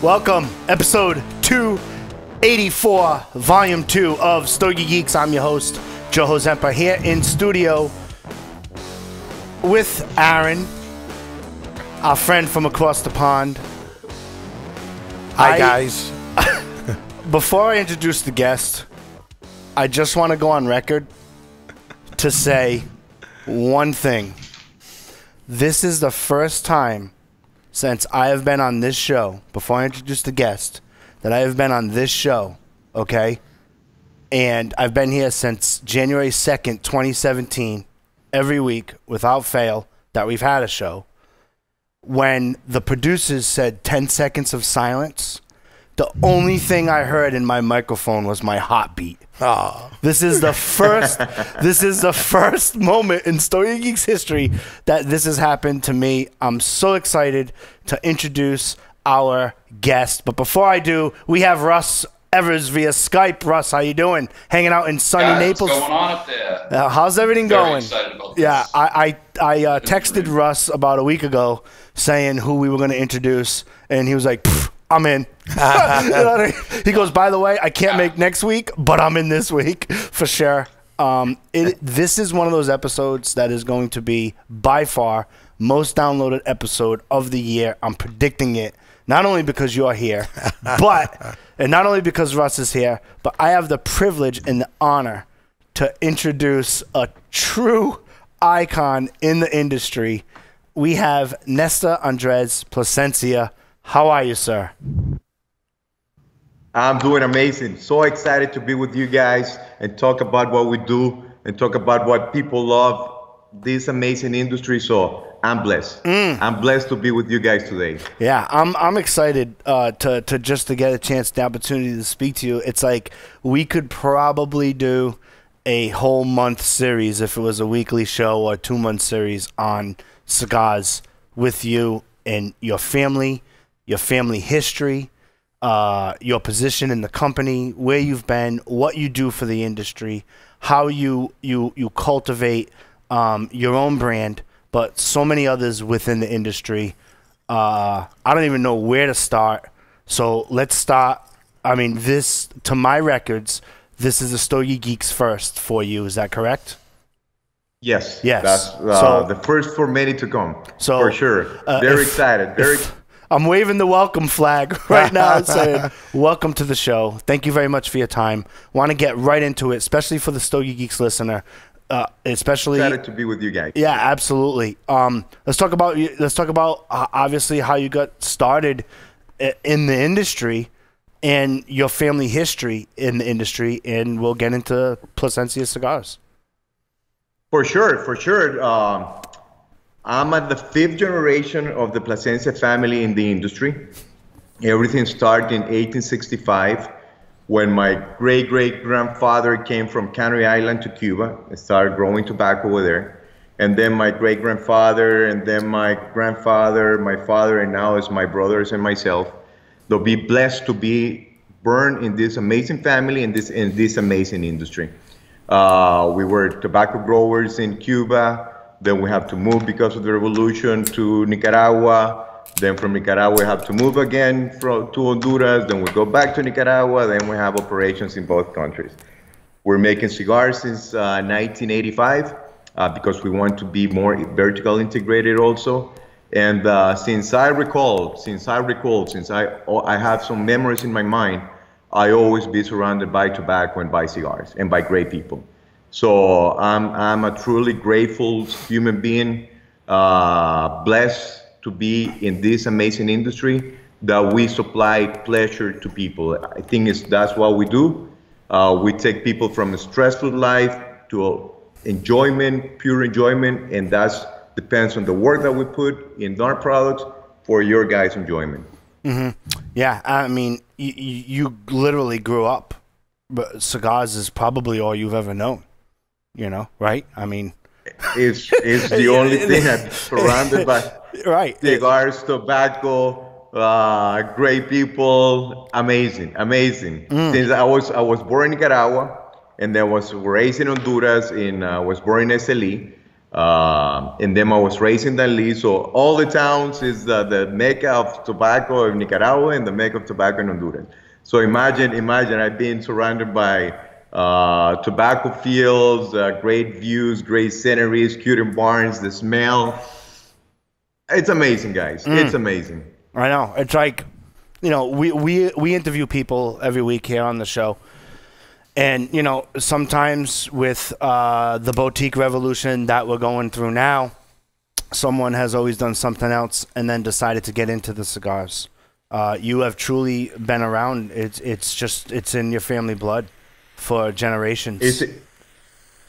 Welcome, episode 284, volume 2 of Stogie Geeks. I'm your host, Joe Hozempa, here in studio with Aaron, our friend from across the pond. Hi, guys. Before I introduce the guest, I just want to go on record to say one thing. This is the first time since I have been on this show, before I introduce the guest, that I have been on this show, okay? And I've been here since January 2nd, 2017, every week, without fail, that we've had a show. When the producers said 10 seconds of silence, the only thing I heard in my microphone was my heartbeat. Oh. This is the first moment in Stogie Geeks history that this has happened to me. I'm so excited to introduce our guest. But before I do, we have Russ Evers via Skype. Russ, how you doing? Hanging out in sunny Naples. What's going on up there? How's everything going? Excited about this. Yeah, I texted Russ about a week ago saying who we were going to introduce, and he was like, I'm in. You know what I mean? He goes, by the way, I can't make next week, but I'm in this week for sure. This is one of those episodes that is going to be by far most downloaded episode of the year. I'm predicting it, not only because you're here, and not only because Russ is here, but I have the privilege and the honor to introduce a true icon in the industry. We have Nestor Andrés Plasencia. How are you, sir? I'm doing amazing. So excited to be with you guys and talk about what we do and talk about what people love, this amazing industry. So I'm blessed. I'm blessed to be with you guys today. Yeah, I'm excited to just to get a chance, the opportunity to speak to you. It's like we could probably do a whole month series if it was a weekly show or a 2-month series on cigars with you and your family history, your position in the company, where you've been, what you do for the industry, how you cultivate your own brand, but so many others within the industry. I don't even know where to start. So let's start. I mean, this, to my records, this is a Stogie Geeks first for you. Is that correct? Yes. Yes. That's the first for many to come. So for sure. Very excited. I'm waving the welcome flag right now saying, welcome to the show. Thank you very much for your time. Want to get right into it, especially for the Stogie Geeks listener. Especially excited to be with you guys. Yeah, absolutely. Let's talk about obviously how you got started in the industry and your family history in the industry, and we'll get into Plasencia Cigars. For sure. I'm at the 5th generation of the Plasencia family in the industry. Everything started in 1865 when my great-great-grandfather came from Canary Island to Cuba and started growing tobacco over there. And then my great-grandfather, and then my grandfather, my father, and now it's my brothers and myself. They'll be blessed to be born in this amazing family in this amazing industry. We were tobacco growers in Cuba. Then we have to move because of the revolution to Nicaragua. Then from Nicaragua, we have to move again to Honduras. Then we go back to Nicaragua. Then we have operations in both countries. We're making cigars since 1985 because we want to be more vertical integrated also. And since I have some memories in my mind, I always be surrounded by tobacco and by cigars and by great people. So I'm a truly grateful human being, blessed to be in this amazing industry that we supply pleasure to people. I think that's what we do. We take people from a stressful life to enjoyment, pure enjoyment, and that depends on the work that we put in our products for your guys' enjoyment. Mm-hmm. Yeah, I mean, you literally grew up, but cigars is probably all you've ever known. You know, right? I mean, it's the only thing I'm surrounded by. Right. Cigars, tobacco, great people, amazing. Since I was born in Nicaragua, and then was raised in Honduras. Was born in SLE. And then I was raised in Danlí, so all the towns is the mecca of tobacco of Nicaragua and the mecca of tobacco in Honduras. So imagine I've been surrounded by tobacco fields, great views, great sceneries, cute barns, the smell. It's amazing, guys. It's amazing. I know. It's like, you know, we interview people every week here on the show. And, you know, sometimes with the boutique revolution that we're going through now, someone has always done something else and then decided to get into the cigars. You have truly been around. It's in your family blood for generations.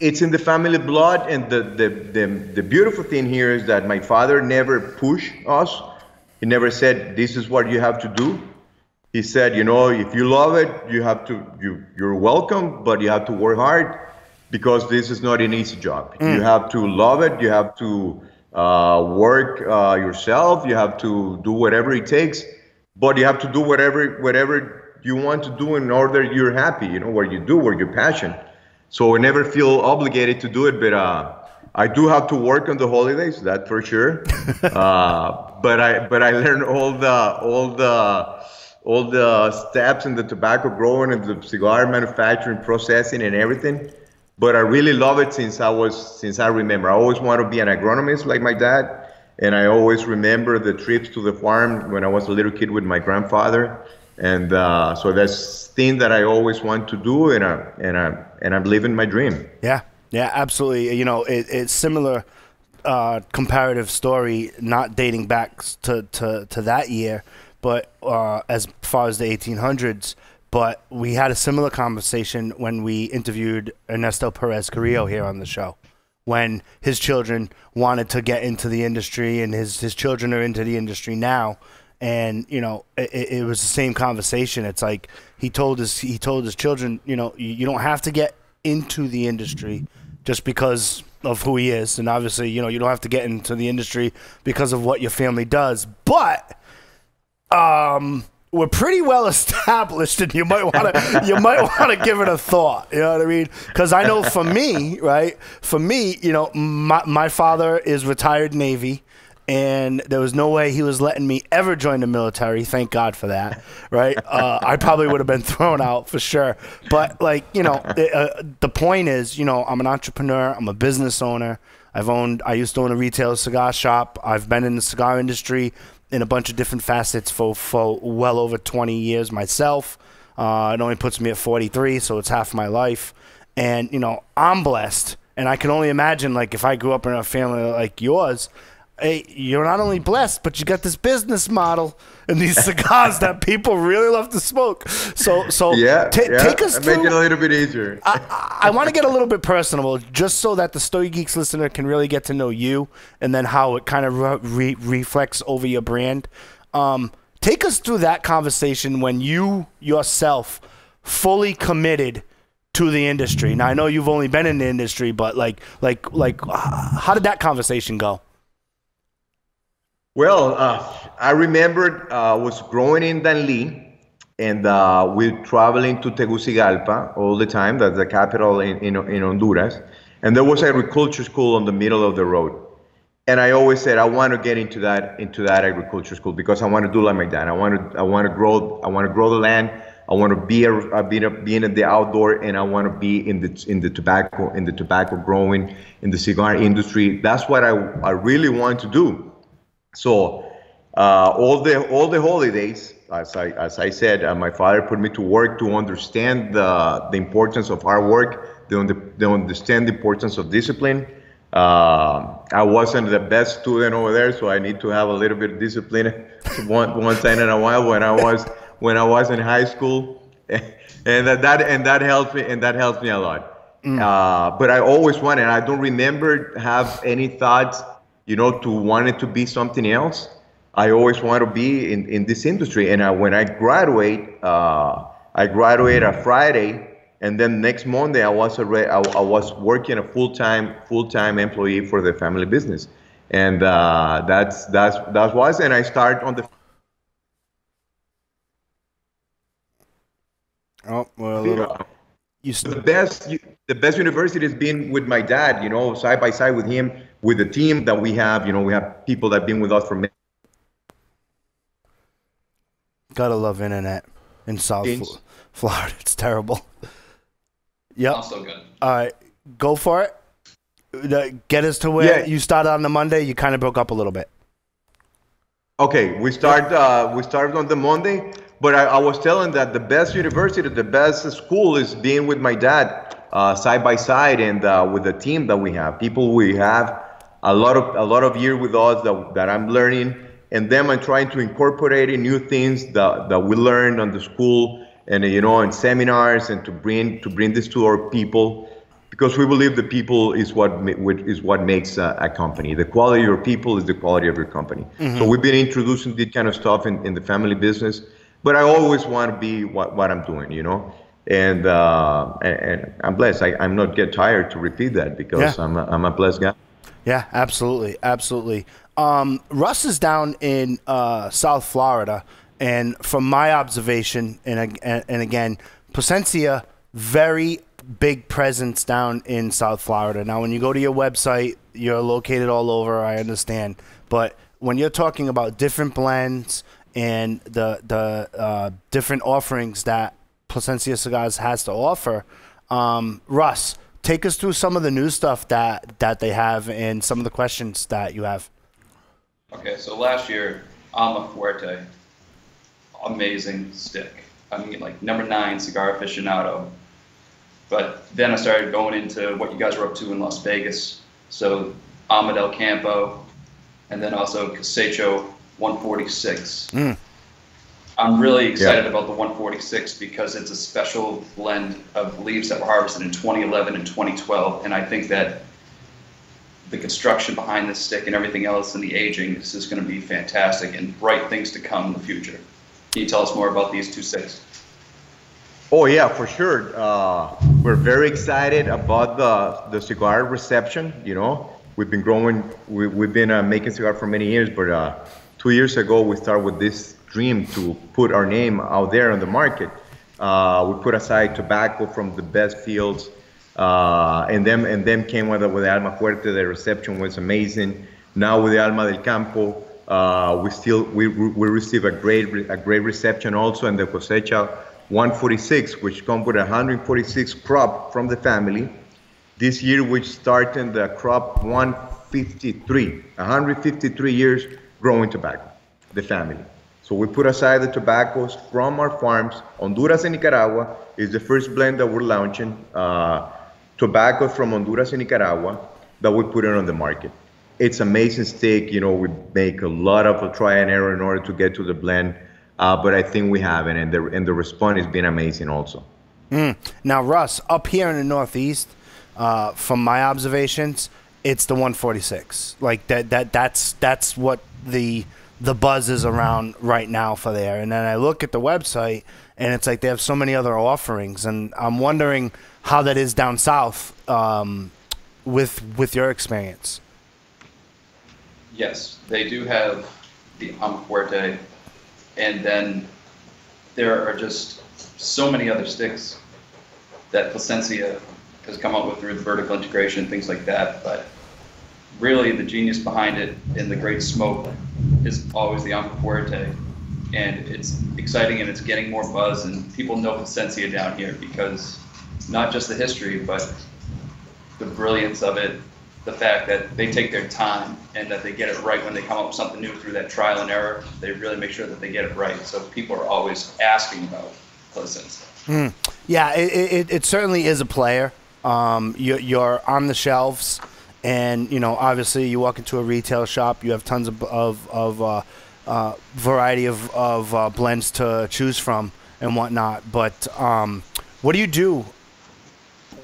It's in the family blood, and the beautiful thing here is that my father never pushed us. He never said, this is what you have to do. He said, you know, if you love it, you're welcome, but you have to work hard because this is not an easy job. You have to love it. You have to work yourself. You have to do whatever it takes, but you have to do whatever you want to do in order you're happy, you know, what you do, where your passion. So I never feel obligated to do it, but I do have to work on the holidays, that for sure. But I learned all the steps in the tobacco growing and the cigar manufacturing, processing, and everything. But I really love it since I remember. I always want to be an agronomist like my dad, and I always remember the trips to the farm when I was a little kid with my grandfather. And so that's thing that I always want to do, and I'm living my dream. Yeah, absolutely. You know, it's similar comparative story, not dating back to that year, but as far as the 1800s. But we had a similar conversation when we interviewed Ernesto Perez Carrillo here on the show, when his children wanted to get into the industry, and his children are into the industry now. And, you know, it was the same conversation. It's like he told his children, you know, you don't have to get into the industry just because of who he is. And obviously, you know, you don't have to get into the industry because of what your family does. But we're pretty well established, and you might want to give it a thought. You know what I mean? Because I know for me, right? For me, you know, my father is retired Navy. And there was no way he was letting me ever join the military. Thank God for that, right? I probably would have been thrown out for sure. But, like, you know, the point is, you know, I'm an entrepreneur. I'm a business owner. I used to own a retail cigar shop. I've been in the cigar industry in a bunch of different facets for well over 20 years myself. It only puts me at 43, so it's half my life. And, you know, I'm blessed. And I can only imagine, like, if I grew up in a family like yours, hey, you're not only blessed, but you got this business model and these cigars that people really love to smoke. So take us through. Make it a little bit easier. I want to get a little bit personal, just so that the Stogie Geeks listener can really get to know you, and then how it kind of reflects over your brand. Take us through that conversation when you yourself fully committed to the industry. Now, I know you've only been in the industry, but like, how did that conversation go? Well, I remember I was growing in Danlí, and we're traveling to Tegucigalpa all the time. That's the capital in Honduras. And there was agriculture school on the middle of the road. And I always said, I want to get into that agriculture school because I want to do like my dad. I want to grow the land. I want to be in the outdoor, and I want to be in the tobacco growing, in the cigar industry. That's what I really want to do. So all the holidays, as I said, my father put me to work to understand the importance of hard work. They understand the importance of discipline. I wasn't the best student over there, so I need to have a little bit of discipline one time in a while when I was in high school, and that helped me, and that helped me a lot. But I always wanted. I don't remember have any thoughts, you know, to want it to be something else. I always want to be in this industry. And when I graduate a Friday, and then next Monday I was working a full-time employee for the family business, and that's was. And I start on the. Oh well. The best university has been with my dad, you know, side by side with him, with the team that we have, we have people that have been with us for many. Gotta love internet in South Florida. It's terrible. Yep. Also good. All right, go for it. Get us to where you started on the Monday. You kind of broke up a little bit. Okay, we started on the Monday, but I was telling that the best university, the best school is being with my dad, side by side, and with the team that we have. People we have a lot of years with us that I'm learning, and then I'm trying to incorporate new things that we learned on the school and in seminars, and to bring this to our people. Because we believe the people is what makes a company. The quality of your people is the quality of your company. So we've been introducing this kind of stuff in the family business, but I always want to be what I'm doing, and I'm blessed. I'm not get tired to repeat that because I'm a blessed guy. Yeah, absolutely, absolutely. Russ is down in South Florida, and from my observation, and again, Plasencia, very big presence down in South Florida. Now, when you go to your website, you're located all over, I understand. But when you're talking about different blends and the different offerings that Plasencia Cigars has to offer, Russ, take us through some of the new stuff that they have and some of the questions that you have. Okay, so last year, Alma Fuerte, amazing stick. I mean, like #9 Cigar Aficionado. But then I started going into what you guys were up to in Las Vegas. So Alma del Campo, and then also Cosecho 146. I'm really excited about the 146 because it's a special blend of leaves that were harvested in 2011 and 2012. And I think that the construction behind this stick and everything else and the aging is just going to be fantastic and bright things to come in the future. Can you tell us more about these two sticks? Oh yeah, for sure. We're very excited about the cigar reception. We've been growing. We've been making cigar for many years, but 2 years ago we started with this dream to put our name out there on the market. We put aside tobacco from the best fields, and then came with the Alma Fuerte. The reception was amazing. Now with the Alma del Campo, we receive a great reception also, and the Cosecha 146, which comes with 146 crop from the family. This year we're starting the crop 153 years growing tobacco, the family. So we put aside the tobaccos from our farms. Honduras and Nicaragua is the first blend that we're launching. Tobacco from Honduras and Nicaragua that we put on the market. It's amazing stick. We make a lot of try and error in order to get to the blend. But I think we have it, and the response has been amazing also. Now, Russ, up here in the Northeast, from my observations, it's the 146. Like that's what the buzz is around right now for there. And then I look at the website, and it's like they have so many other offerings, and I'm wondering how that is down south with your experience. Yes, they do have the Alma Fuerte. And then there are just so many other sticks that Plasencia has come up with through the vertical integration, things like that. But really the genius behind it and the great smoke is always the Alma Fuerte. And it's exciting and it's getting more buzz, and people know Plasencia down here because not just the history, but the brilliance of it, the fact that they take their time and that they get it right when they come up with something new through that trial and error. They really make sure that they get it right. So people are always asking about Plasencia. Yeah, it certainly is a player. You're on the shelves, and obviously you walk into a retail shop, you have tons of variety of blends to choose from and whatnot. But what do you do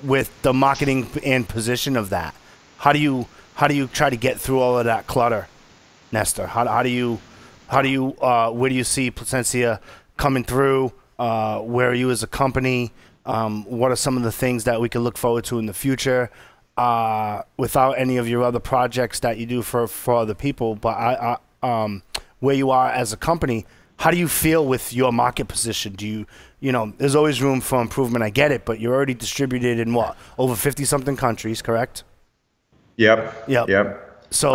with the marketing and position of that? How do you try to get through all of that clutter, Nestor? Where do you see Plasencia coming through? Where are you as a company? What are some of the things that we can look forward to in the future? Without any of your other projects that you do for other people, but where you are as a company, how do you feel with your market position? Do there's always room for improvement. I get it, but you're already distributed in over 50-something countries, correct? Yep. So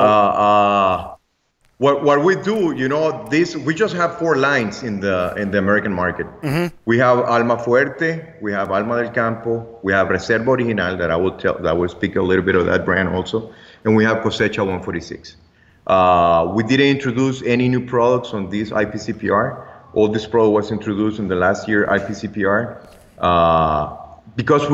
what we do, you know, this we just have 4 lines in the American market. We have Alma Fuerte, we have Alma del Campo, we have Reserva Original that I will speak a little bit of that brand also, and we have Cosecha 146. We didn't introduce any new products on this IPCPR. All this product was introduced in the last year IPCPR because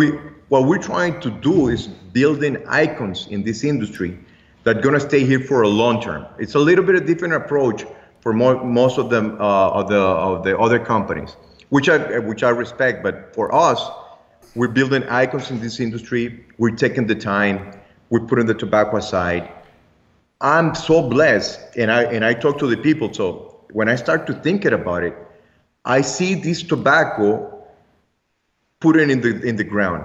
what we're trying to do is building icons in this industry that are gonna stay here for a long term. It's a little bit of different approach for most of them of the other companies, which I respect. But for us, we're building icons in this industry. We're taking the time. We're putting the tobacco aside. I'm so blessed, and I talk to the people. So when I start to thinking about it, I see this tobacco put it in the ground.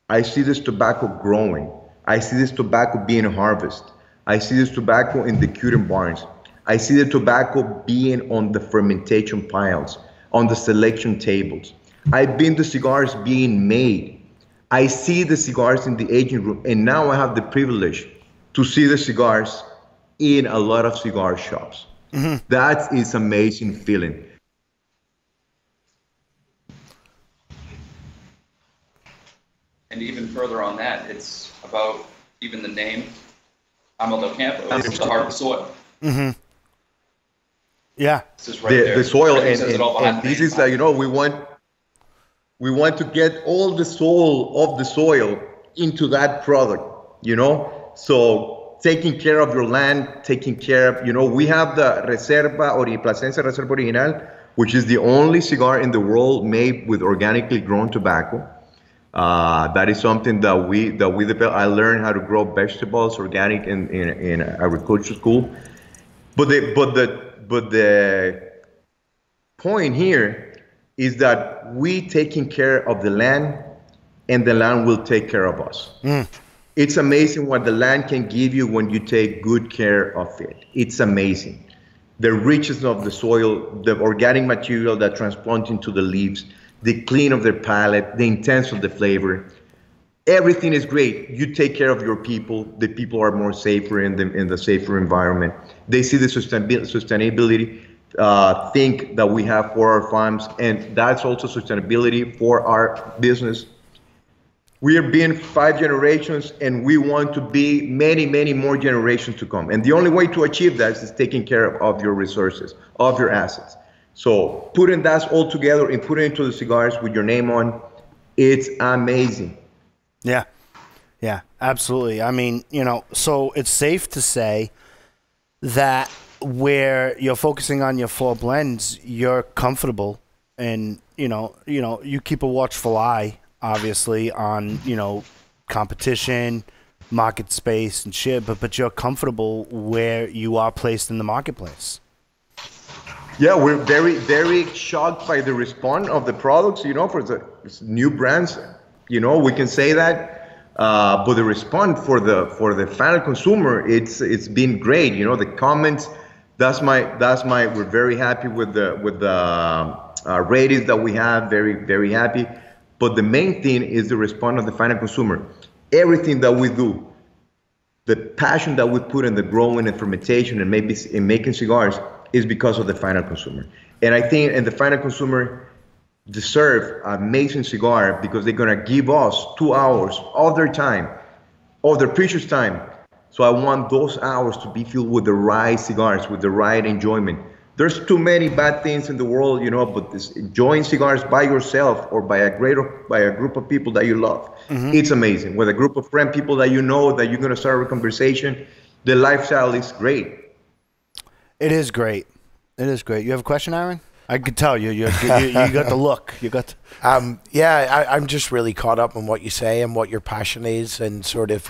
I see this tobacco growing. I see this tobacco being harvested. I see this tobacco in the curing barns. I see the tobacco being on the fermentation piles, on the selection tables. I've been to cigars being made. I see the cigars in the aging room, and now I have the privilege to see the cigars in a lot of cigar shops. That is amazing feeling. And even further on that, it's about even the name, Amo del Campo. It's the heart of the soil. Yeah. It's just right there. The soil, and this is like, you know, we want to get all the soul of the soil into that product, you know. So taking care of your land, taking care of, you know, we have the Plasencia Reserva Original, which is the only cigar in the world made with organically grown tobacco. That is something that we developed. I learned how to grow vegetables organic in agriculture school. But the point here is that we taking care of the land, and the land will take care of us. It's amazing what the land can give you when you take good care of it. It's amazing. The richness of the soil, the organic material that transplants into the leaves, the clean of their palate, the intense of the flavor. Everything is great. You take care of your people. The people are more safer in the safer environment. They see the sustainability thing that we have for our farms, and that's also sustainability for our business. We are being 5 generations, and we want to be many, many more generations to come. And the only way to achieve that is taking care of your resources, of your assets. So putting that all together and putting it into the cigars with your name on, it's amazing. Yeah. Yeah, absolutely. I mean, you know, so it's safe to say that where you're focusing on your 4 blends, you're comfortable, and, you know, you keep a watchful eye, obviously, on, you know, competition, market space and shit, but you're comfortable where you are placed in the marketplace. Yeah, we're very, very shocked by the response of the products, you know, for the new brands, you know, we can say that, but the response for the final consumer, it's been great, you know, the comments, we're very happy with the ratings that we have, very, very happy, but the main thing is the response of the final consumer. Everything that we do, the passion that we put in the growing and fermentation and maybe in making cigars, is because of the final consumer. And I think the final consumer deserve an amazing cigar because they're gonna give us 2 hours of their time, of their precious time. So I want those hours to be filled with the right cigars, with the right enjoyment. There's too many bad things in the world, you know, but this enjoying cigars by yourself or by a group of people that you love, it's amazing. With a group of people that you know, that you're gonna start a conversation, the lifestyle is great. It is great. It is great. You have a question, Aaron? I could tell you got the look. You got. Yeah, I'm just really caught up on what you say and what your passion is, and sort of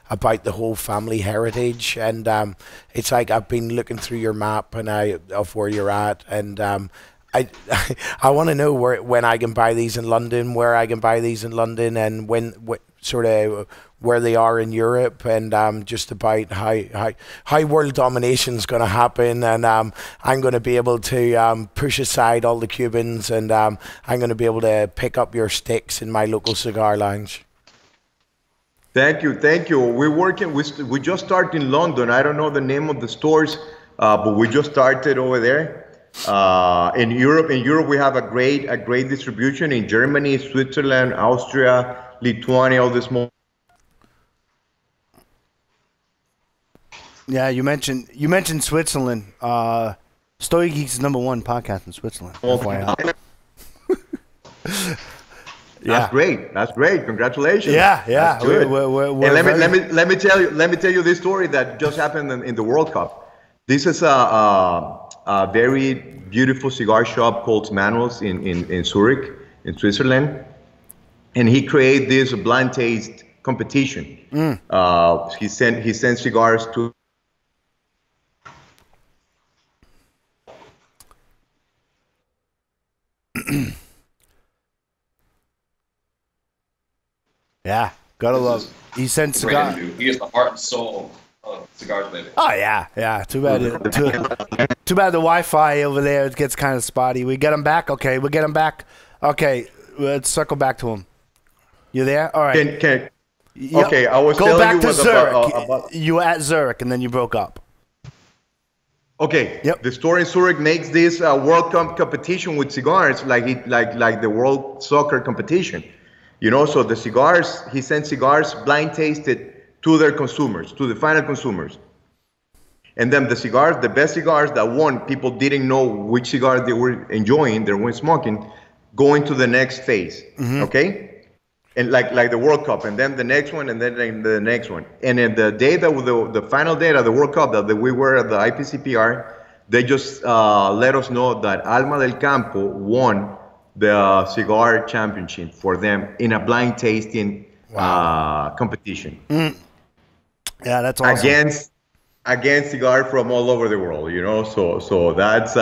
about the whole family heritage. And it's like I've been looking through your map and of where you're at, and I want to know when I can buy these in London, where I can buy these in London, and what sort of where they are in Europe, and just about how world domination is going to happen, and I'm going to be able to push aside all the Cubans, and I'm going to be able to pick up your sticks in my local cigar lounge. Thank you, thank you. We're working. We just started in London. I don't know the name of the stores, but we just started over there. In Europe, we have a great distribution in Germany, Switzerland, Austria, Lithuania, all the small. Yeah, you mentioned Switzerland. Stogie Geeks is #1 podcast in Switzerland. FYI. That's great. That's great. Congratulations. Yeah. That's good. We're And let me tell you this story that just happened in the World Cup. This is a very beautiful cigar shop called Manuel's in Zurich, in Switzerland, and he created this blind taste competition. He sent cigars to. Yeah, gotta love. He sent cigar. He is the heart and soul of cigars, baby. Oh yeah. Too bad. Too bad the Wi-Fi over there gets kind of spotty. We get him back. Okay, we get him back. Okay, let's circle back to him. You there? All right. Okay, I was go telling back you to Zurich. about. You were at Zurich and then you broke up. Okay. Yep. The store in Zurich makes this World Cup competition with cigars, like the World Soccer competition. So the cigars, he sent cigars blind tasted to their consumers, to the final consumers. And then the best cigars that won, people didn't know which cigar they were enjoying, they were smoking, going to the next phase. Okay? And like the World Cup, and then the next one, and then the next one. And in the day the final day of the World Cup that we were at the IPCPR, they just let us know that Alma del Campo won the cigar championship for them in a blind tasting competition. Yeah, that's awesome. Against cigar from all over the world, So that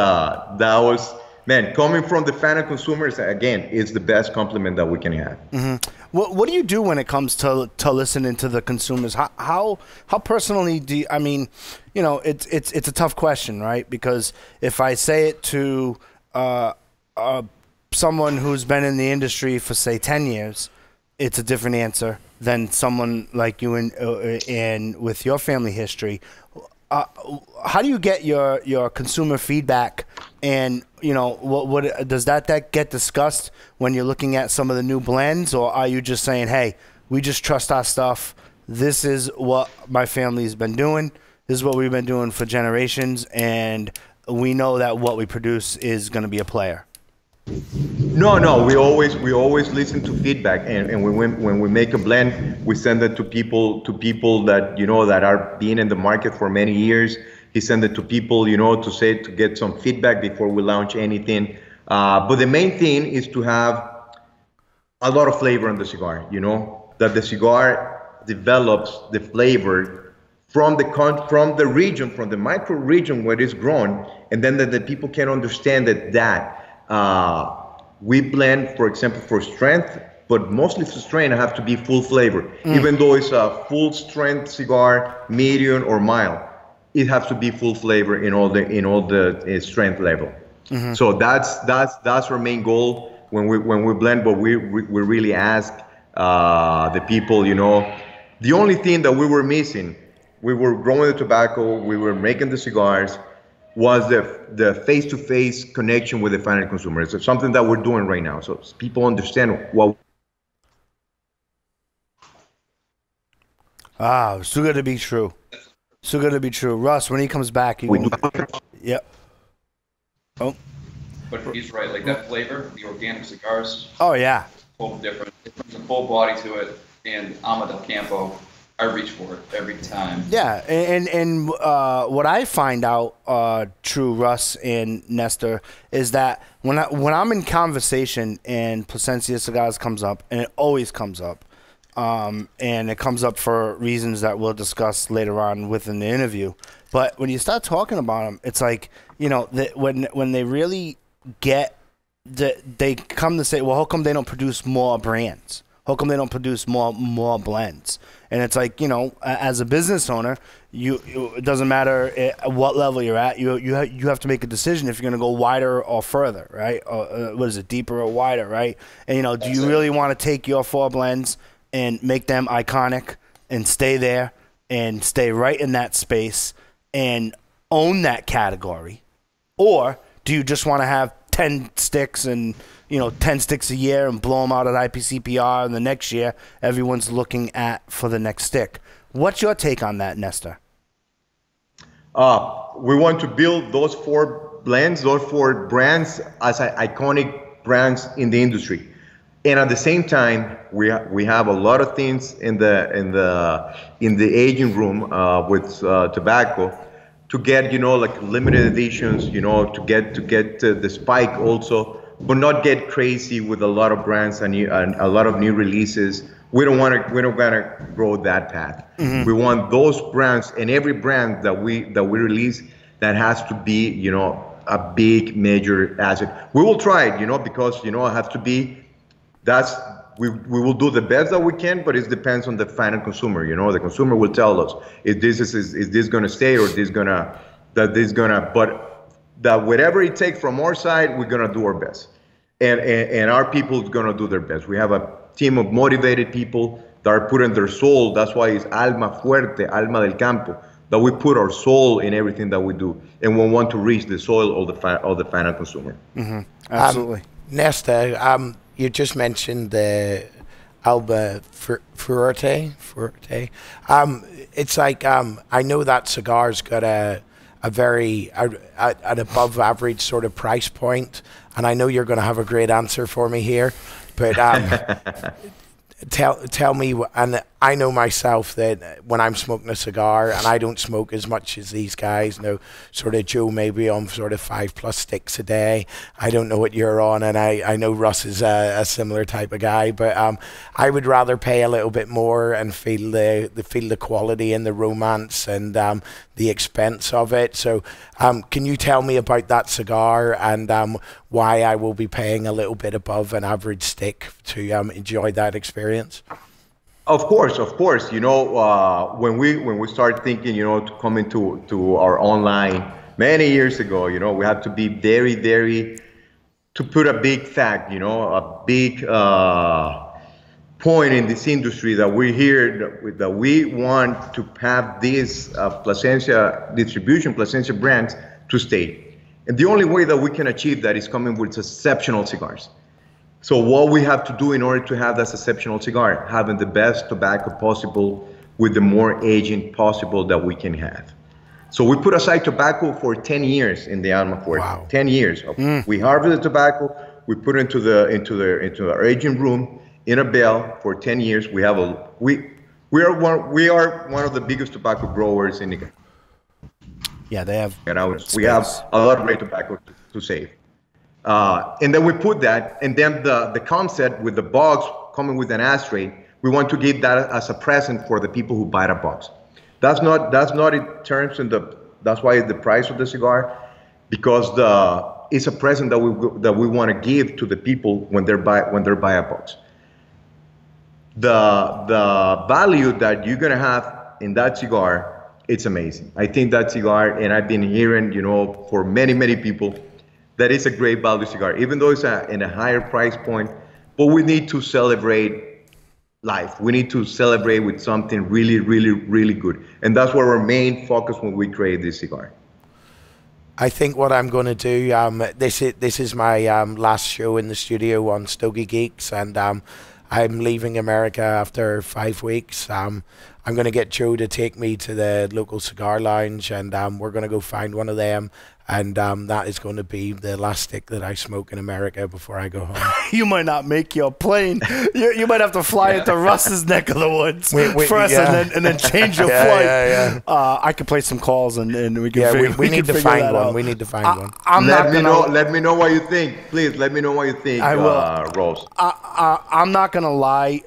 was, man, coming from the fan and consumers, again, is the best compliment that we can have. What do you do when it comes to listening to the consumers? How personally do you, I mean, it's a tough question, right? Because if I say it to someone who's been in the industry for, say, 10 years, it's a different answer than someone like you and with your family history. How do you get your consumer feedback? And, what does that get discussed when you're looking at some of the new blends? Or are you just saying, hey, we just trust our stuff. This is what my family's been doing. This is what we've been doing for generations. And we know that what we produce is going to be a player. No. We always listen to feedback, and when we make a blend, we send it to people that that are being in the market for many years. He send it to people to get some feedback before we launch anything. But the main thing is to have a lot of flavor in the cigar. That the cigar develops the flavor from the region, from the micro region where it's grown, and then that the people can understand that. We blend, for example, for strength, but mostly for strength, I have to be full flavor. Even though it's a full strength cigar, medium or mild, it has to be full flavor in all the strength level. So that's our main goal when we blend. But we really ask the people. The only thing that we were missing, we were growing the tobacco, we were making the cigars, was the face-to-face connection with the final consumer. It's something that we're doing right now, so people understand what. So good to be true. So good to be true. Russ, when he comes back, yep. Oh. But he's right, like that flavor, the organic cigars. Oh yeah. Totally different. It brings a full body to it, and Alma del Campo, I reach for it every time. Yeah, and what I find out, true, Russ and Nestor, is that when I'm in conversation and Plasencia Cigars comes up, and it always comes up, and it comes up for reasons that we'll discuss later on within the interview. But when you start talking about them, it's like, when they really get, they come to say, well, how come they don't produce more brands? How come they don't produce more blends? And it's like, as a business owner, it doesn't matter at what level you're at. You have to make a decision if you're going to go wider or further, right? Or, what is it, deeper or wider, right? And do you really want to take your 4 blends and make them iconic and stay there and stay right in that space and own that category? Or do you just want to have 10 sticks and, 10 sticks a year and blow them out at IPCPR, and the next year everyone's looking for the next stick? What's your take on that, Nestor? We want to build those 4 blends, those 4 brands as iconic brands in the industry. And at the same time, we have a lot of things in the aging room with tobacco to get, like limited editions, to get the spike also, but not get crazy with a lot of brands and a lot of new releases. We don't want to grow that path. Mm-hmm. We want those brands, and every brand that we release, that has to be, a big major asset. We will try it, because it has to be. We will do the best that we can, but it depends on the final consumer. The consumer will tell us if this is this going to stay, or but that whatever it takes from our side, we're going to do our best, and our people is going to do their best. We have a team of motivated people that are putting their soul. That's why it's alma fuerte, alma del campo, that we put our soul in everything that we do, and we want to reach the soul of the final consumer. Mm-hmm. Absolutely. Nestor, you just mentioned the Alba Fuerte. It's like I know that cigar's got a very an above average sort of price point, and I know you're going to have a great answer for me here, but tell me, and I know myself that when I'm smoking a cigar, and I don't smoke as much as these guys, sort of Joe maybe on sort of 5+ sticks a day. I don't know what you're on, and I know Russ is a similar type of guy, but I would rather pay a little bit more and feel the quality and the romance and the expense of it. So can you tell me about that cigar and why I will be paying a little bit above an average stick to enjoy that experience? Of course. When we start thinking, to come into our online many years ago, we have to be very, very, to put a big fact, a big point in this industry that we're here, that we want to have this Plasencia distribution, Plasencia brands to stay. And the only way that we can achieve that is coming with exceptional cigars. So what we have to do in order to have that exceptional cigar, having the best tobacco possible with the more aging possible that we can have. So we put aside tobacco for 10 years in the Alma Fuerte. Wow. 10 years. We harvest the tobacco, we put it into our aging room in a bale for 10 years. We are one of the biggest tobacco growers in Nicaragua. Yeah, they have. We have a lot of great tobacco to save. And then we put that, and then the concept with the box coming with an ashtray, we want to give that as a present for the people who buy the box. That's not in terms that's why the price of the cigar, because it's a present that we want to give to the people when they buy a box. The value that you're gonna have in that cigar, it's amazing. I think that cigar, and I've been hearing, for many people, that is a great value cigar, even though it's in a higher price point. But we need to celebrate life. We need to celebrate with something really, really, really good. And that's where our main focus when we create this cigar. I think what I'm going to do, this is my last show in the studio on Stogie Geeks, and I'm leaving America after 5 weeks. I'm going to get Joe to take me to the local cigar lounge, and we're going to go find one of them. And that is going to be the last stick that I smoke in America before I go home. You might not make your plane. You might have to fly into Russ's neck of the woods first, and then change your flight. I could play some calls and we can. We need to find one. We need to find one. Let me know what you think. Please let me know what you think. I will. Rose. I'm not gonna lie.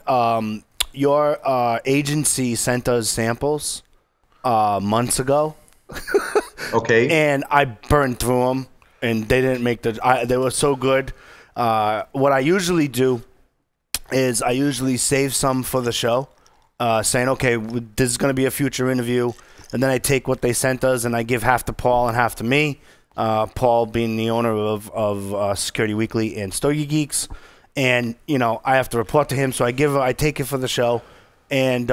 Your agency sent us samples months ago. Okay. And I burned through them, and they didn't make they were so good. What I usually do is I usually save some for the show, saying, okay, this is going to be a future interview. And then I take what they sent us, and I give half to Paul and half to me. Paul being the owner of Security Weekly and Stogie Geeks. And, I have to report to him, so I take it for the show. And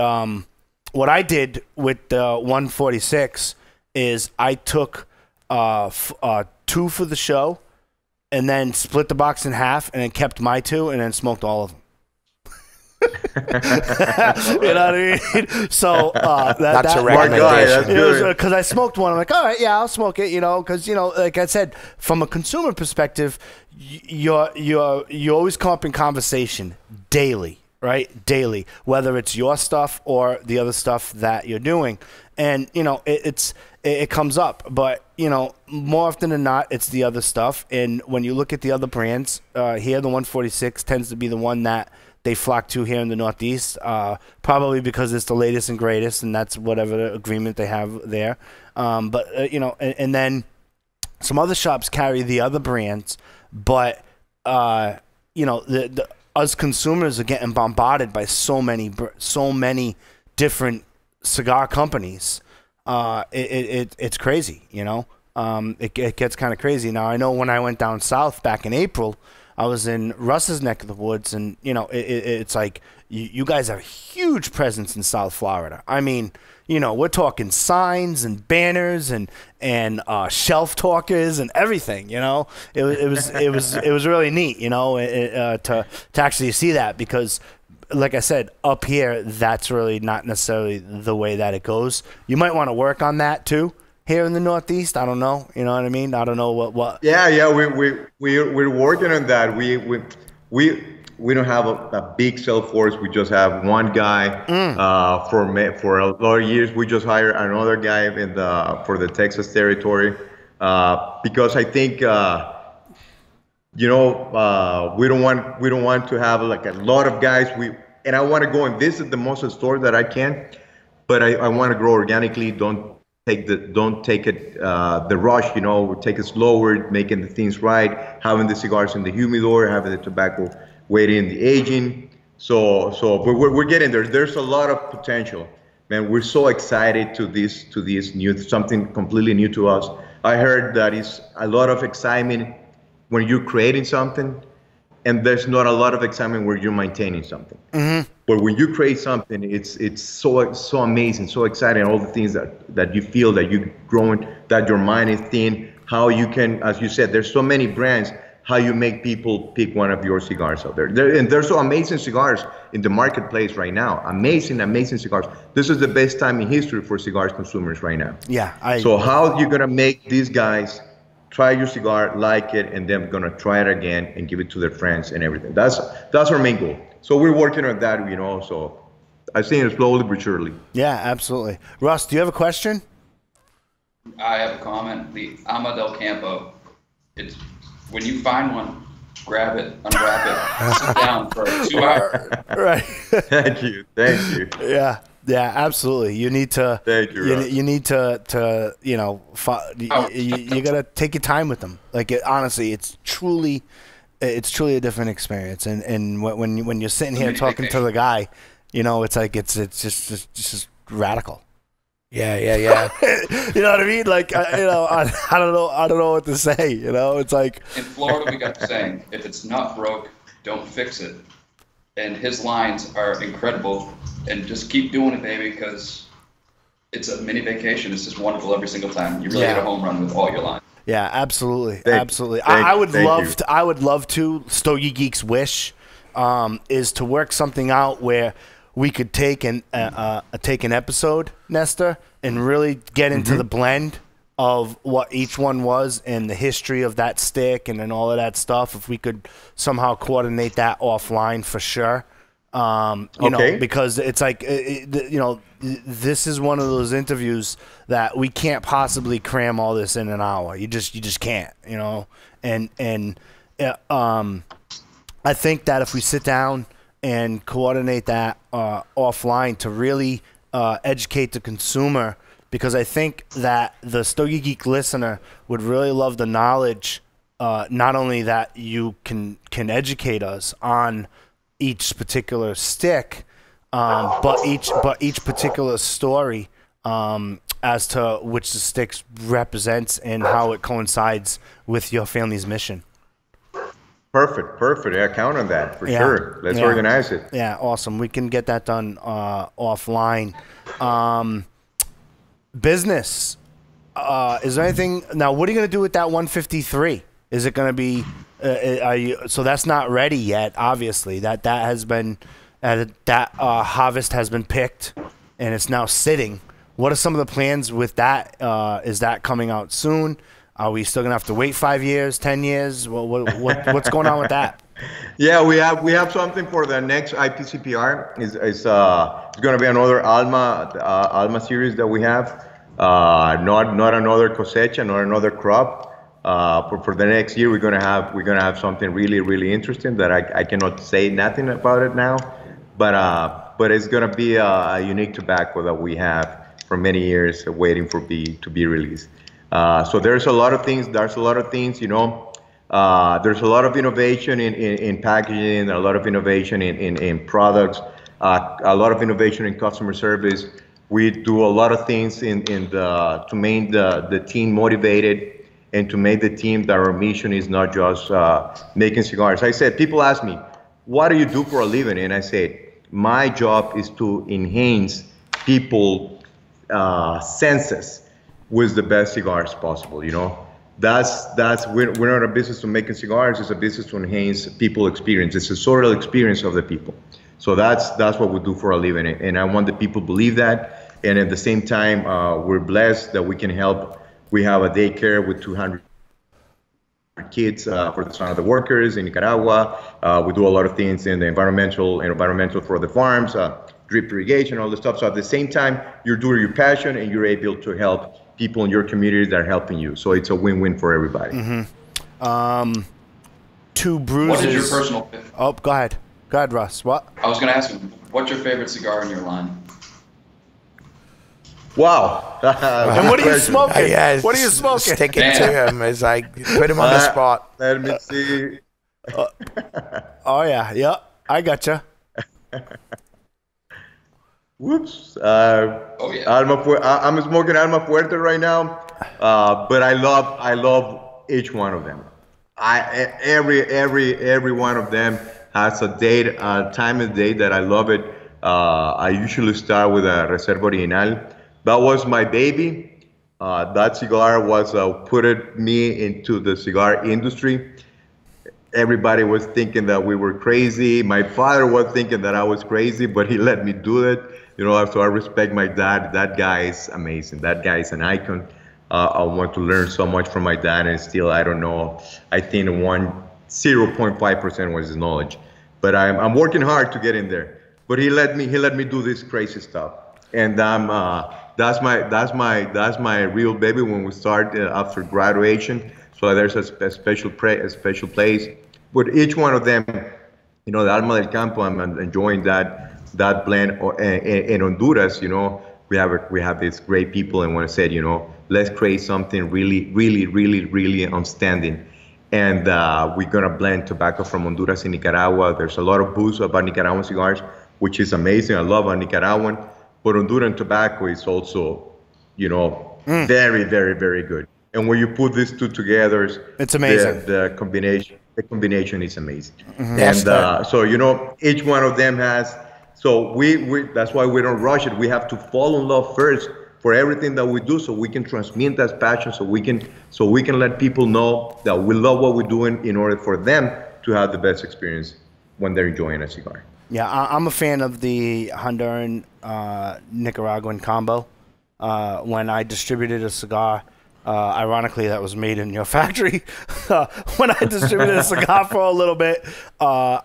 what I did with the 146 is I took 2 for the show, and then split the box in half, and then kept my 2, and then smoked all of them. You know what I mean? So that's a recommendation. Because I smoked one, I'm like, all right, yeah, I'll smoke it. You know, because like I said, from a consumer perspective, you always come up in conversation daily, right? Daily, whether it's your stuff or the other stuff that you're doing, and it comes up, but more often than not, it's the other stuff. And when you look at the other brands, here the 146 tends to be the one that they flock to here in the Northeast, probably because it's the latest and greatest, and that's whatever agreement they have there. But and then some other shops carry the other brands, but us consumers are getting bombarded by so many different cigar companies. It's crazy, it gets kind of crazy. Now, I know when I went down south back in April, I was in Russ's neck of the woods, and it's like you guys have a huge presence in South Florida. I mean, we're talking signs and banners and shelf talkers and everything. It was really neat, to actually see that, because, like I said, up here, that's really not necessarily the way that it goes. You might want to work on that too. Here in the Northeast, I don't know. You know what I mean? I don't know what. Yeah. We're working on that. We don't have a big sales force. We just have one guy. For a lot of years, we just hired another guy for the Texas territory, because I think we don't want to have like a lot of guys. And I want to go and visit the most stores that I can, but I want to grow organically. Don't take it the rush, take it slower, making the things right, having the cigars in the humidor, having the tobacco waiting in the aging. But we're getting there. There's a lot of potential, man. We're so excited to this new, something completely new to us. I heard that is a lot of excitement when you're creating something, and there's not a lot of excitement where you're maintaining something. Mm-hmm. But when you create something, it's so amazing, so exciting. All the things that you feel that you're growing, that your mind is thin. How you can, as you said, there's so many brands. How you make people pick one of your cigars out there. And there's so amazing cigars in the marketplace right now. Amazing cigars. This is the best time in history for cigars consumers right now. Yeah. So how you gonna make these guys try your cigar, like it, and then gonna try it again and give it to their friends and everything? That's our main goal. So we're working on that, so I think it's slowly but surely. Yeah, absolutely. Russ, do you have a question? I have a comment. The Ama del Campo. It's when you find one, grab it, unwrap it, sit down for 2 hours. Right. Thank you. Yeah, absolutely. You need to. Thank you. You need to you gotta take your time with them. Like honestly, it's truly a different experience. And when you're sitting here talking to the guy, it's like it's just radical. Yeah. You know what I mean? Like I don't know what to say. It's like in Florida we got the saying, if it's not broke, don't fix it. And his lines are incredible. And just keep doing it, baby, because it's a mini vacation. It's just wonderful every single time. You really get a home run with all your lines. Yeah, absolutely. I would love to. Stogie Geeks' wish is to work something out where we could take an episode, Nestor, and really get into the blend of what each one was and the history of that stick and then all of that stuff. If we could somehow coordinate that offline, for sure. Because it's like, this is one of those interviews that we can't possibly cram all this in an hour. You just can't, and I think that if we sit down and coordinate that offline to really educate the consumer, because I think that the Stogie Geek listener would really love the knowledge, not only that you can educate us on each particular stick, but each particular story as to which the stick represents and how it coincides with your family's mission. Perfect. I count on that for sure. Let's organize it. Yeah, awesome. We can get that done offline. Business. Is there anything now? What are you going to do with that 153? Is it going to be? So that's not ready yet. Obviously, that has been harvest has been picked, and it's now sitting. What are some of the plans with that? Is that coming out soon? Are we still gonna have to wait 5 years, 10 years? What's going on with that? Yeah, we have something for the next IPCPR. It's going to be another Alma series that we have. Not another cosecha, not another crop. For the next year, we're gonna have something really interesting that I cannot say nothing about it now, but it's gonna be a unique tobacco that we have for many years waiting to be released. So there's a lot of things. There's a lot of things, you know. There's a lot of innovation in packaging, a lot of innovation in products, a lot of innovation in customer service. We do a lot of things to make the team motivated and to make the team that our mission is not just making cigars. I said, people ask me, what do you do for a living? And I said, my job is to enhance people senses with the best cigars possible, you know. We're not a business to making cigars, it's a business to enhance people experience. It's a sort of experience of the people. So that's what we do for a living, and I want the people to believe that. And at the same time, we're blessed that we can help. We have a daycare with 200 kids for some of the workers in Nicaragua. We do a lot of things in the environmental for the farms, drip irrigation, all the stuff. So at the same time, you're doing your passion and you're able to help people in your community that are helping you. So it's a win-win for everybody. Mm-hmm. Two bruises. What is your personal favorite? Oh, go ahead. Go ahead, Russ. What? I was going to ask you, what's your favorite cigar in your line? Wow. And what are you smoking? Yeah, what are you smoking? Stick it to him as I put him on the spot. Let me see. Oh, yeah. I gotcha. Whoops. Oh, yeah. I'm smoking Alma Fuerte right now, but I love each one of them. Every one of them has a date, time and date that I love it. I usually start with a Reserva Original. That was my baby. That cigar was put me into the cigar industry. Everybody was thinking that we were crazy. My father was thinking that I was crazy, but he let me do it. You know, so I respect my dad. That guy is amazing. That guy is an icon. I want to learn so much from my dad, and still, I don't know. I think 0.5% was his knowledge, but I'm working hard to get in there. But he let me do this crazy stuff, and that's my real baby. When we start after graduation, so there's a special place. But each one of them, you know, the Alma del Campo, I'm enjoying that blend. In Honduras, you know, we have these great people, and when I said, you know, let's create something really outstanding. And we're gonna blend tobacco from Honduras and Nicaragua. There's a lot of booze about Nicaraguan cigars, which is amazing. I love a Nicaraguan, but Honduran tobacco is also, you know, very good. And when you put these two together, it's amazing. The combination is amazing. Mm-hmm. And so, you know, each one of them has. So we that's why we don't rush it. We have to fall in love first for everything that we do, so we can transmit that passion, so we can let people know that we love what we're doing in order for them to have the best experience when they're enjoying a cigar. Yeah, I'm a fan of the Honduran Nicaraguan combo. When I distributed a cigar, ironically, that was made in your factory. When I distributed a cigar for a little bit, when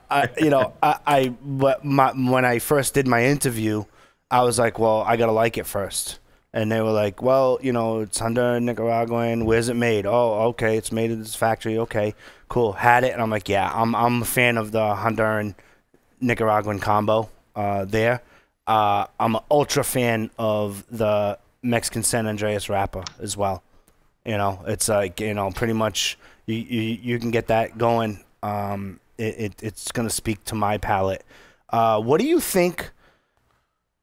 I first did my interview, I was like, well, I gotta like it first. And they were like, well, you know, it's Honduran Nicaraguan. Where's it made? Oh, okay, it's made in this factory. Okay, cool. Had it, and I'm like, yeah, I'm a fan of the Honduran Nicaraguan combo there. I'm an ultra fan of the Mexican San Andrés wrapper as well. You know, it's like, you know, pretty much you can get that going. It's going to speak to my palate. What do you think?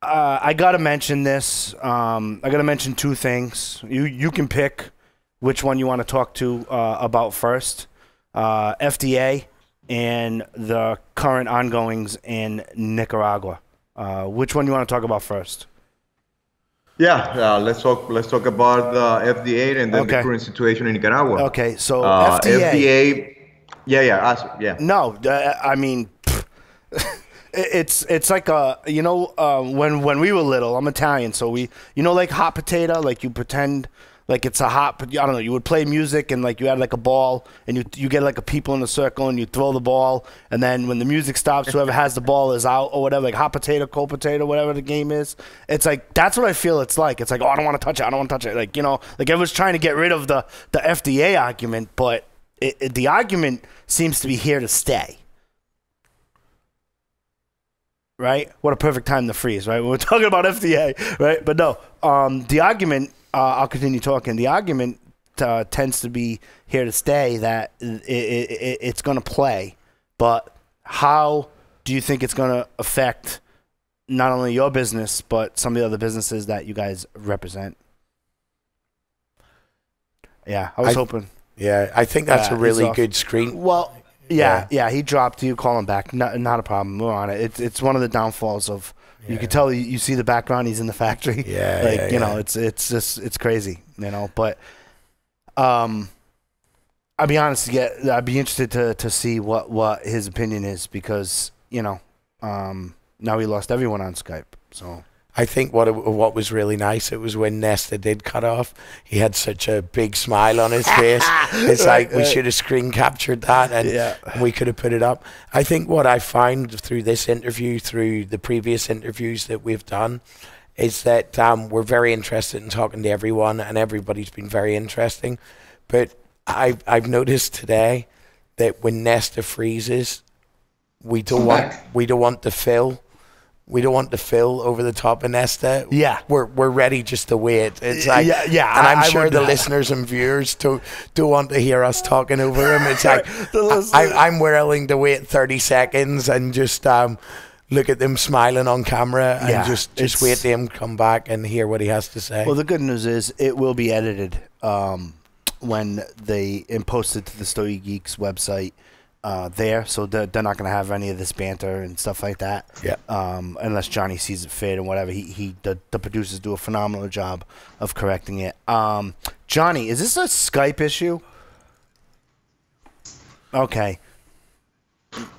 I got to mention this. I got to mention two things. You can pick which one you want to talk to about first. FDA and the current ongoings in Nicaragua. Which one you want to talk about first? Yeah, let's talk about the FDA and then the Okay. current situation in Nicaragua. Okay, so FDA. FDA, yeah. No, I mean, it's like when we were little. I'm Italian, so like hot potato, like you pretend like it's a hot. I don't know. You would play music and like you had like a ball and you get like a people in a circle and you throw the ball and then when the music stops, whoever has the ball is out or whatever. Like hot potato, cold potato, whatever the game is. It's like that's what I feel it's like. It's like oh, I don't want to touch it. I don't want to touch it. Like like everyone's trying to get rid of the FDA argument, but the argument seems to be here to stay. Right? What a perfect time to freeze, right? We're talking about FDA, right? But no, the argument, I'll continue talking. The argument tends to be here to stay that it's going to play. But how do you think it's going to affect not only your business, but some of the other businesses that you guys represent? Yeah, I was hoping. Yeah, I think that's a really good screen. Well, yeah, he dropped you. Call him back. Not a problem. We're on it. It's one of the downfalls of. You can tell. You see the background. He's in the factory. It's crazy. But I'll be honest. I'd be interested to see what his opinion is because now we lost everyone on Skype. So. I think what was really nice, it was when Nestor did cut off. He had such a big smile on his face. It's like we should have screen captured that and we could have put it up. I think what I find through this interview, through the previous interviews that we've done, is that we're very interested in talking to everyone and everybody's been very interesting. But I've noticed today that when Nestor freezes, we don't want to fill. We don't want to fill over the top of Nestor. Yeah. We're ready just to wait. It's like, and I'm sure the listeners and viewers don't want to hear us talking over him. It's like, I'm willing to wait 30 seconds and just look at them smiling on camera and just wait to him come back and hear what he has to say. Well, the good news is it will be edited when they post it to the Stogie Geeks website. There, so they're not going to have any of this banter and stuff like that. Yeah. Unless Johnny sees it fit and whatever. The producers do a phenomenal job of correcting it. Johnny, is this a Skype issue? Okay.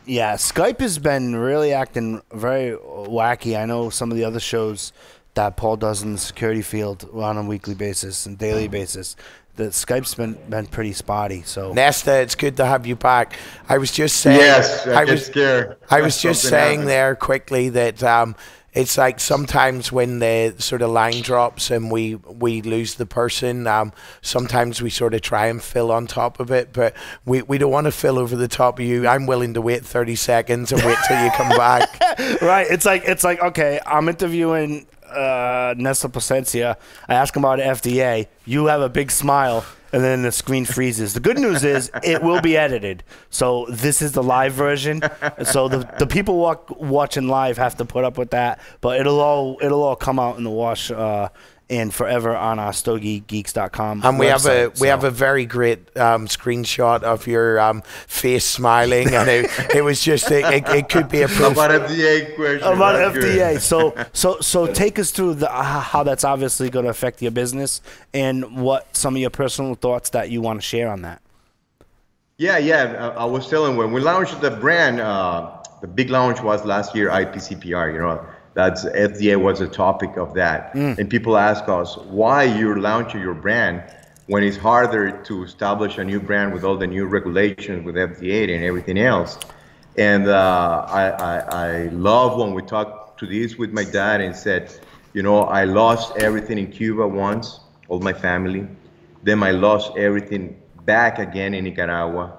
Yeah, Skype has been really acting very wacky. I know some of the other shows that Paul does in the security field on a weekly basis and daily basis. The Skype's been pretty spotty. So Nestor, it's good to have you back. I was just saying. Yes, I get scared. I was just saying there quickly that it's like sometimes when the sort of line drops and we lose the person, sometimes we sort of try and fill on top of it, but we don't want to fill over the top of you. I'm willing to wait 30 seconds and wait till you come back. Right. It's like okay, I'm interviewing Nestor Plasencia. I ask him about FDA. You have a big smile, and then the screen freezes. The good news is it will be edited. So this is the live version. So the people watching live have to put up with that, but it'll all come out in the wash and forever on our StogieGeeks.com. And we have a very great screenshot of your face smiling, and it was just it could be a proof. About FDA question. About FDA. So take us through how that's obviously going to affect your business and what some of your personal thoughts that you want to share on that. Yeah. I was telling when we launched the brand, the big launch was last year, IPCPR. That's FDA was a topic of that. And people ask us why you're launching your brand when it's harder to establish a new brand with all the new regulations with FDA and everything else. And I love when we talked to this with my dad and said, I lost everything in Cuba once, all my family. Then I lost everything back again in Nicaragua.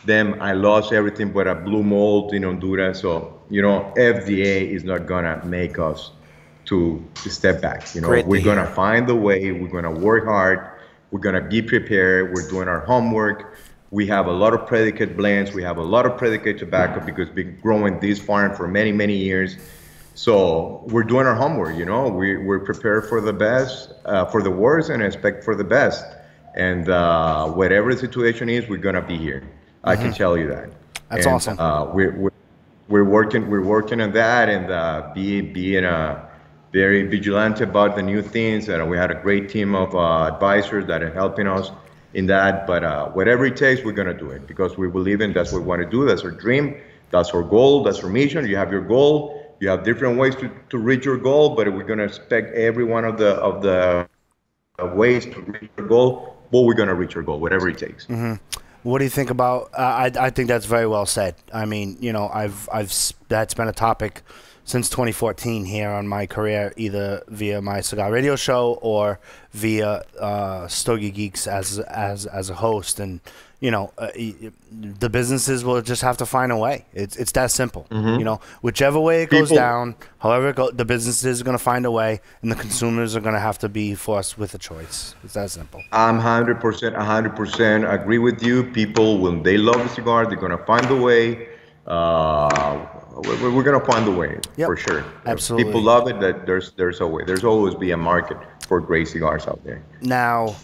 Then I lost everything but a blue mold in Honduras. So, FDA is not gonna make us to step back. We're gonna find the way, we're gonna work hard, we're gonna be prepared, we're doing our homework. We have a lot of predicate blends, we have a lot of predicate tobacco because we've been growing this farm for many, many years. So we're doing our homework, we're prepared for the best, for the worst, and expect for the best. And whatever the situation is, we're gonna be here. I can tell you that. That's awesome. We're working on that and being very vigilant about the new things, and we had a great team of advisors that are helping us in that. But whatever it takes, we're gonna do it because we believe in that's what we want to do. That's our dream. That's our goal. That's our mission. You have your goal. You have different ways to reach your goal, but we're gonna expect every one of the ways to reach your goal. But we're gonna reach our goal, whatever it takes. Mm-hmm. What do you think about? I think that's very well said. I mean, you know, that's been a topic since 2014 here on my career, either via my cigar radio show or via Stogie Geeks as a host. And you know, the businesses will just have to find a way. It's that simple. Mm-hmm. You know, whichever way it goes down, however the businesses are going to find a way, and the consumers are going to have to be forced with a choice. It's that simple. I'm 100% agree with you. People, when they love the cigar, they're going to find a way. We're going to find a way, for sure. Absolutely. People love it. That there's a way. There's always be a market for great cigars out there. Now,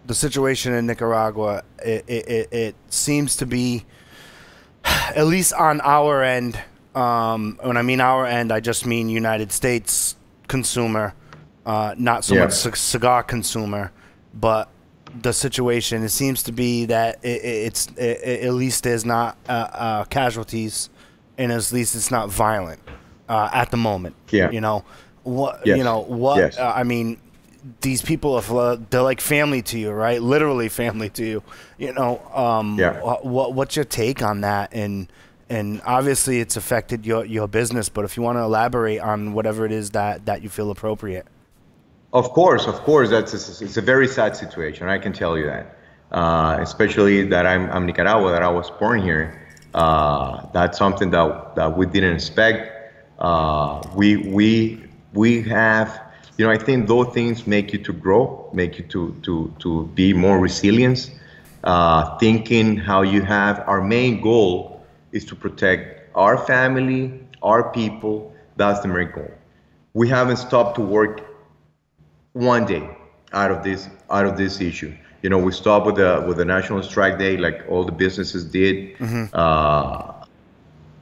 the situation in Nicaragua, it seems to be, at least on our end, when I mean our end, I just mean United States consumer, not so much cigar consumer, but the situation, it seems to be that at least there's not casualties, and at least it's not violent at the moment. Yeah. You know what? Yes. You know what? Yes. I mean, these people they're like family to you, right? Literally family to you. You know. What's your take on that? And obviously it's affected your business, but if you want to elaborate on whatever it is that you feel appropriate. Of course, it's a very sad situation. I can tell you that, especially that I'm Nicaragua, that I was born here. That's something that we didn't expect. We have, you know, I think those things make you to grow, make you to be more resilient. Thinking how you have, our main goal is to protect our family, our people. That's the main goal. We haven't stopped to work one day out of this issue. You know, we stopped with the National Strike Day, like all the businesses did. Mm-hmm.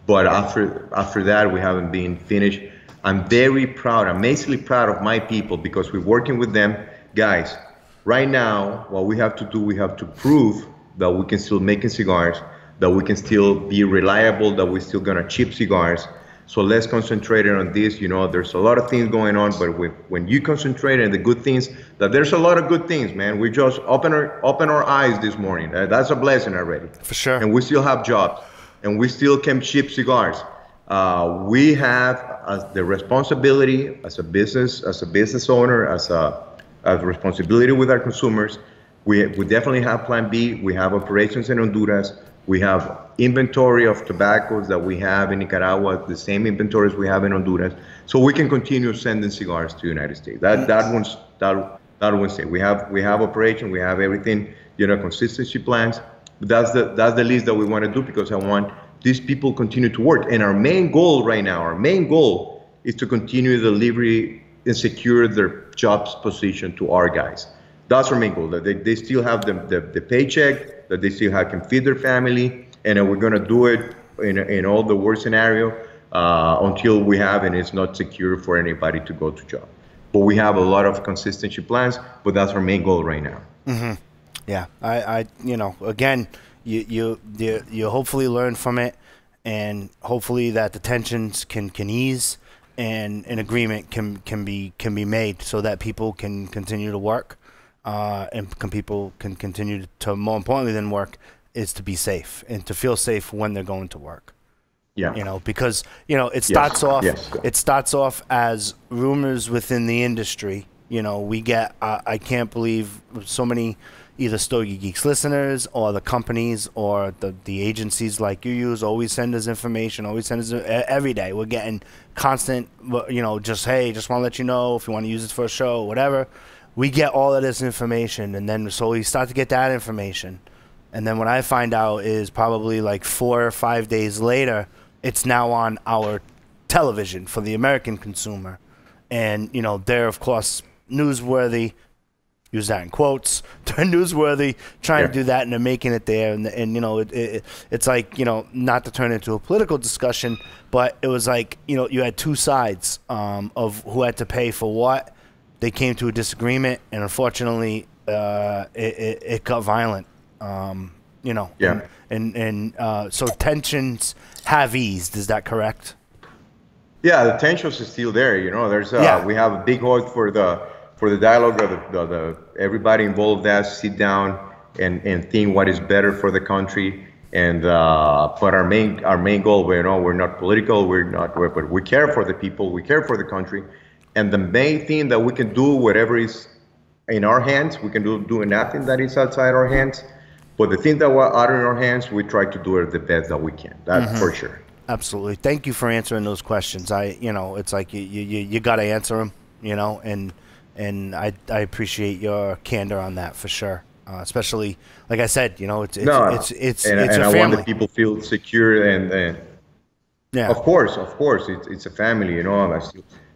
But after that, we haven't been finished. I'm very proud, amazingly proud of my people because we're working with them. Guys, right now, what we have to do, we have to prove that we can still make cigars, that we can still be reliable, that we're still gonna ship cigars. So let's concentrate on this. You know, there's a lot of things going on, but when you concentrate on the good things, that there's a lot of good things, man. We just open our eyes this morning. That's a blessing already. For sure. And we still have jobs, and we still can ship cigars. We have the responsibility as a business owner, as a responsibility with our consumers. We definitely have Plan B. We have operations in Honduras. We have inventory of tobaccos that we have in Nicaragua, the same inventories we have in Honduras, so we can continue sending cigars to the United States. That one's it. We have operation, we have everything, you know, consistency plans. But that's the least that we want to do because I want these people continue to work. And our main goal right now, is to continue the delivery and secure their jobs position to our guys. That's our main goal, that they still have the paycheck, that they still can feed their family, and we're going to do it in all the worst scenario until we have and it's not secure for anybody to go to job. But we have a lot of consistency plans, but that's our main goal right now. Mm-hmm. Yeah, I you know, again, you hopefully learn from it, and hopefully that the tensions can ease, and an agreement can be made so that people can continue to work, and people can continue to, more importantly than work, is to be safe and to feel safe when they're going to work. Yeah. You know, because, you know, it starts off as rumors within the industry. You know, we get, I can't believe so many either Stogie Geeks listeners or the companies or the agencies like you use always send us information, every day. We're getting constant, you know, just, hey, just want to let you know if you want to use this for a show, whatever. We get all of this information, and then so we start to get that information. And then what I find out is probably like 4 or 5 days later, it's now on our television for the American consumer. And, you know, they're, of course, newsworthy, use that in quotes. They're newsworthy, trying to do that, and they're making it there. And you know, it's like, you know, not to turn into a political discussion, but it was like, you know, you had two sides of who had to pay for what. They came to a disagreement, and unfortunately, it got violent. You know, and so tensions have eased. Is that correct? Yeah, the tensions is still there. You know, there's we have a big hope for the dialogue of the everybody involved has sit down and think what is better for the country. And but our main goal, you know, we're not political, but we care for the people, we care for the country, and the main thing that we can do, whatever is in our hands, we can do nothing that is outside our hands. But the thing that were out in our hands, we try to do it the best that we can. That's for sure. Absolutely. Thank you for answering those questions. You know, it's like you got to answer them, you know, and I appreciate your candor on that for sure. Especially, like I said, you know, it's a family. I want the people feel secure and yeah. Of course, it's a family. You know,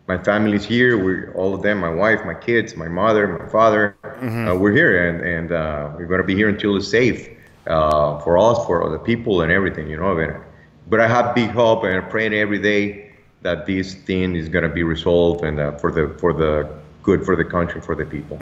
my family's here. We're all of them. My wife, my kids, my mother, my father. We're here, and we're gonna be here until it's safe for us, for other people, and everything. You know, but I have big hope, and I'm praying every day that this thing is gonna be resolved, and for the good for the country, for the people.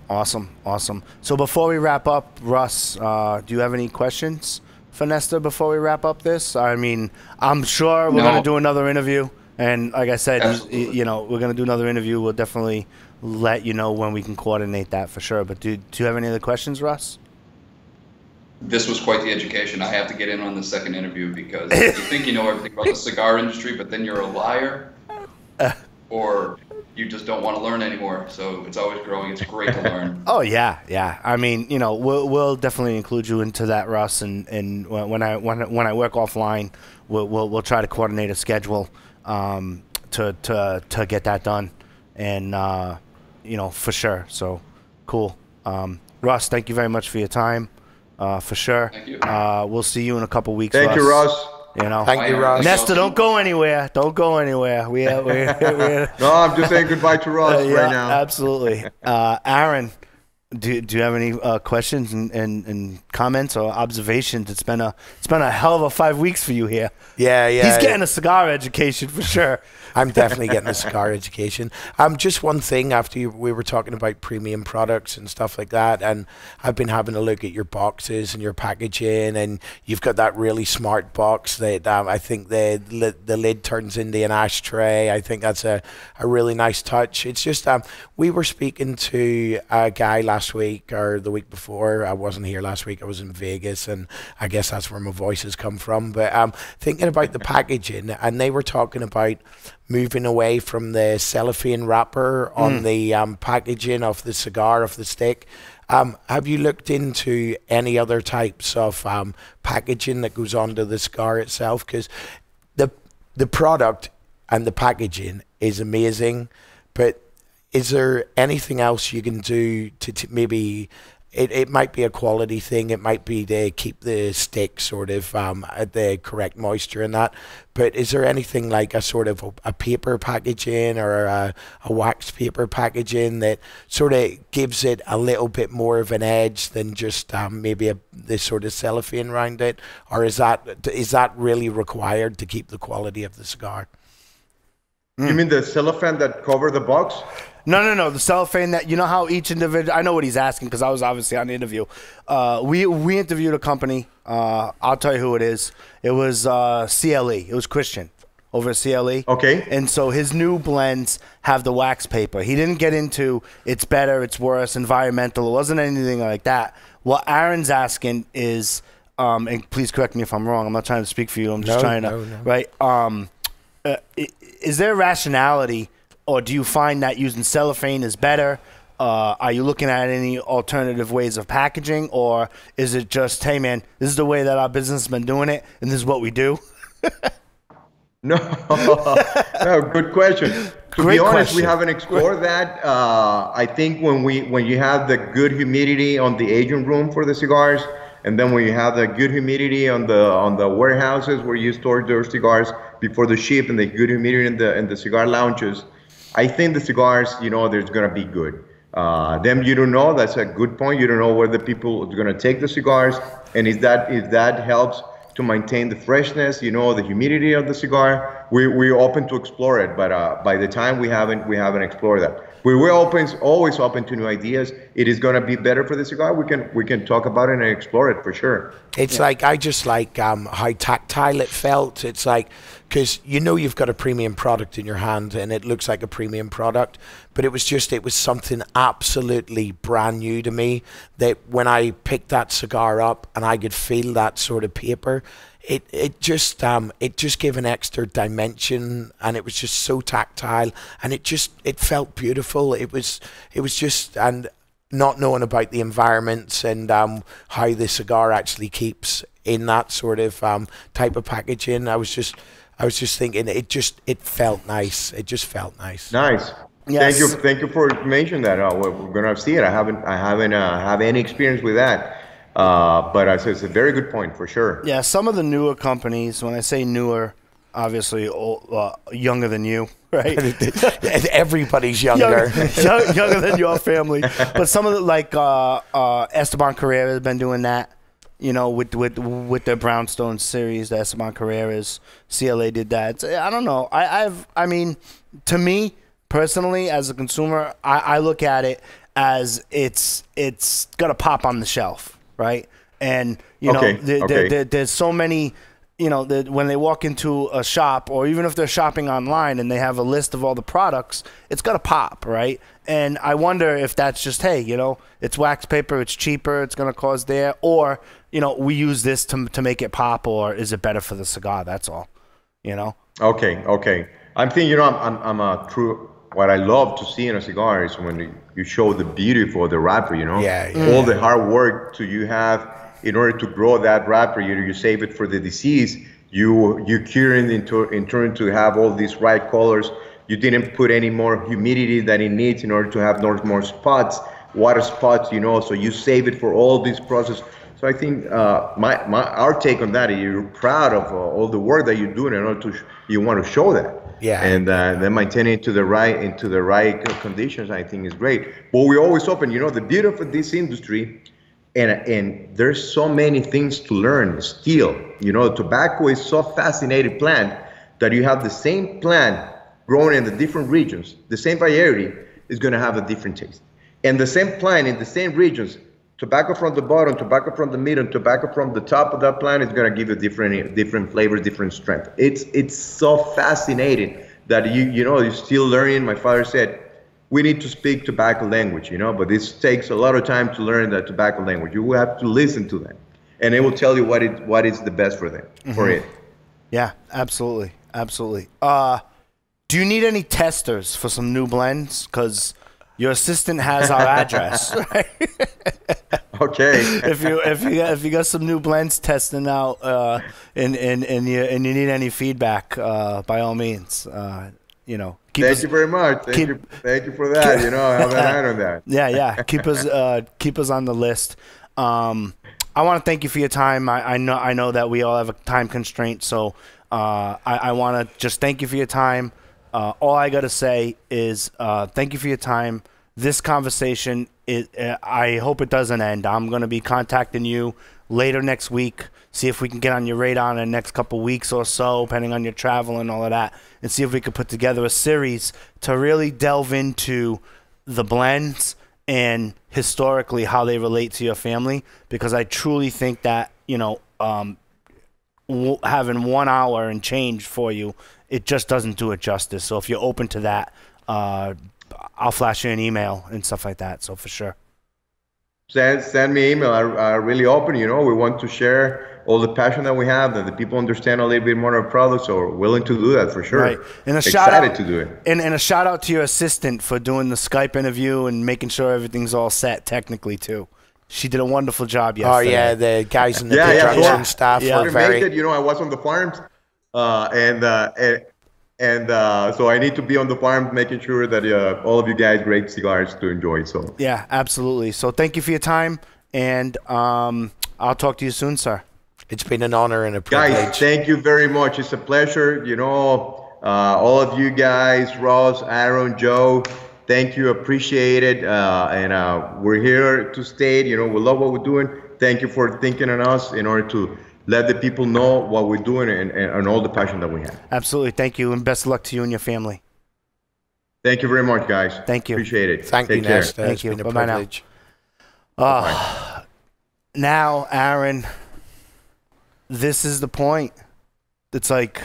Awesome. So before we wrap up, Russ, do you have any questions for Nestor before we wrap up this? I mean, I'm sure we're gonna do another interview. And like I said, you know, we're going to do another interview. We'll definitely let you know when we can coordinate that for sure. But do you have any other questions, Russ? This was quite the education. I have to get in on the second interview because you think you know everything about the cigar industry, but then you're a liar or you just don't want to learn anymore. So it's always growing. It's great to learn. Oh, yeah. I mean, you know, we'll definitely include you into that, Russ. And when I work offline, we'll try to coordinate a schedule to get that done, and you know, for sure. So cool. Russ, thank you very much for your time. For sure. Thank you. We'll see you in a couple weeks. Thank you, Russ. You know, Thank you, Russ. Nestor, don't go anywhere. We're No, I'm just saying goodbye to Russ right now. Absolutely. Aaron, do you have any questions and comments or observations? It's been a hell of a 5 weeks for you here. Yeah. He's getting a cigar education for sure. I'm definitely getting a cigar education. Just one thing, after we were talking about premium products and stuff like that, and I've been having a look at your boxes and your packaging, and you've got that really smart box that I think the lid turns into an ashtray. I think that's a really nice touch. It's just we were speaking to a guy last week or the week before. I wasn't here last week. I was in Vegas, and I guess that's where my voice has come from. But thinking about the packaging, and they were talking about moving away from the cellophane wrapper on the packaging of the cigar, of the stick. Have you looked into any other types of packaging that goes onto the cigar itself? Because the product and the packaging is amazing, but is there anything else you can do to maybe... It might be a quality thing. It might be to keep the stick sort of at the correct moisture and that. But is there anything like a sort of a paper packaging or a wax paper packaging that sort of gives it a little bit more of an edge than just maybe this sort of cellophane around it? Or is that really required to keep the quality of the cigar? You mean the cellophane that cover the box? No. The cellophane that, you know how each individual, I know what he's asking because I was obviously on the interview. We interviewed a company. I'll tell you who it is. It was CLE. It was Christian over at CLE. Okay. And so his new blends have the wax paper. He didn't get into it's better, it's worse, environmental. It wasn't anything like that. What Aaron's asking is, and please correct me if I'm wrong. I'm not trying to speak for you. I'm just trying to, right? Is there rationality, or do you find that using cellophane is better? Are you looking at any alternative ways of packaging, or is it just, hey man, this is the way that our business has been doing it, and this is what we do? No, good question. To be honest, we haven't explored that. I think when you have the good humidity on the aging room for the cigars, and then when you have the good humidity on the warehouses where you store your cigars before the ship, and the good humidity in the cigar lounges, I think the cigars, you know, there's gonna be good. Them you don't know. That's a good point. You don't know where the people are going to take the cigars, and if that helps to maintain the freshness, you know, the humidity of the cigar, we're open to explore it. But by the time we haven't explored that. We're always open to new ideas. It is going to be better for the cigar. We can talk about it and explore it for sure. It's like, I just like how tactile it felt. It's like, because you know you've got a premium product in your hand and it looks like a premium product, but it was something absolutely brand new to me, that when I picked that cigar up and I could feel that sort of paper, it just gave an extra dimension, and it was just so tactile, and it felt beautiful. It was just, and not knowing about the environments and how the cigar actually keeps in that sort of type of packaging, I was just thinking it felt nice. It just felt nice. Nice. Yes. Thank you for mentioning that. We're gonna see it. I haven't have any experience with that. But it's a very good point for sure. Yeah, some of the newer companies, when I say newer, obviously younger than you, right? Everybody's younger. Younger than your family. But some of the, like Esteban Carrera has been doing that, you know, with their Brownstone series, the Esteban Carreras. CLA did that. I don't know. I mean, to me personally, as a consumer, I look at it as it's gonna pop on the shelf. Right, and you know, there's so many, you know, when they walk into a shop, or even if they're shopping online and they have a list of all the products, it's gonna pop, right? And I wonder if that's just, hey, you know, it's wax paper, it's cheaper, it's gonna cause there, or you know, we use this to make it pop, or is it better for the cigar? That's all, you know. Okay. I'm thinking, you know, I'm a true. What I love to see in a cigar is when you show the beauty for the wrapper, you know, all the hard work you have in order to grow that wrapper. You save it for the disease. You cure it in turn to have all these right colors. You didn't put any more humidity than it needs in order to have more spots, water spots, you know. So you save it for all this process. So I think our take on that is you're proud of all the work that you're doing in order to you want to show that. Yeah, and then maintaining it into the right conditions, I think is great. But we're always open. You know, the beauty of this industry, and there's so many things to learn still. You know, tobacco is so fascinating plant that you have the same plant growing in the different regions, the same variety is going to have a different taste, and the same plant in the same regions. Tobacco from the bottom, tobacco from the middle, tobacco from the top of that plant is going to give you different flavors, different strength. It's so fascinating that you're still learning. My father said, we need to speak tobacco language, you know, but this takes a lot of time to learn that tobacco language. You will have to listen to them, and it will tell you what is the best for them, for it. Yeah, absolutely. Do you need any testers for some new blends? Because your assistant has our address. Right? Okay. if you got some new blends testing out, and you need any feedback, by all means, you know. Thank you very much. Thank you for that. You know, I have an eye on that. Yeah. Keep us on the list. I want to thank you for your time. I know that we all have a time constraint, so I want to just thank you for your time. All I got to say is thank you for your time. This conversation, I hope it doesn't end. I'm going to be contacting you later next week, see if we can get on your radar in the next couple weeks or so, depending on your travel and all of that, and see if we could put together a series to really delve into the blends and historically how they relate to your family, because I truly think that, you know, having 1 hour and change for you, it just doesn't do it justice. So if you're open to that, I'll flash you an email and stuff like that. So for sure. Send me email. I really open, you know, we want to share all the passion that we have, that the people understand a little bit more of our products, so we're willing to do that for sure. Right. And excited to do it. And a shout out to your assistant for doing the Skype interview and making sure everything's all set technically too. She did a wonderful job yesterday. Oh yeah, the guys in the production staff were very. You know, I was on the farms, and so I need to be on the farm, making sure that all of you guys great cigars to enjoy. So yeah, absolutely. So thank you for your time, and I'll talk to you soon, sir. It's been an honor and a privilege. Guys, thank you very much. It's a pleasure. You know, all of you guys, Ross, Aaron, Joe, Thank you, appreciate it, and we're here to stay. You know, we love what we're doing. Thank you for thinking on us in order to let the people know what we're doing and all the passion that we have. Absolutely. Thank you, and best of luck to you and your family. Thank you very much, guys. Thank you. Appreciate it. Thank you, Nestor. Thank you. It's been a Bye-bye now. privilege. Now, Aaron, this is the point. It's like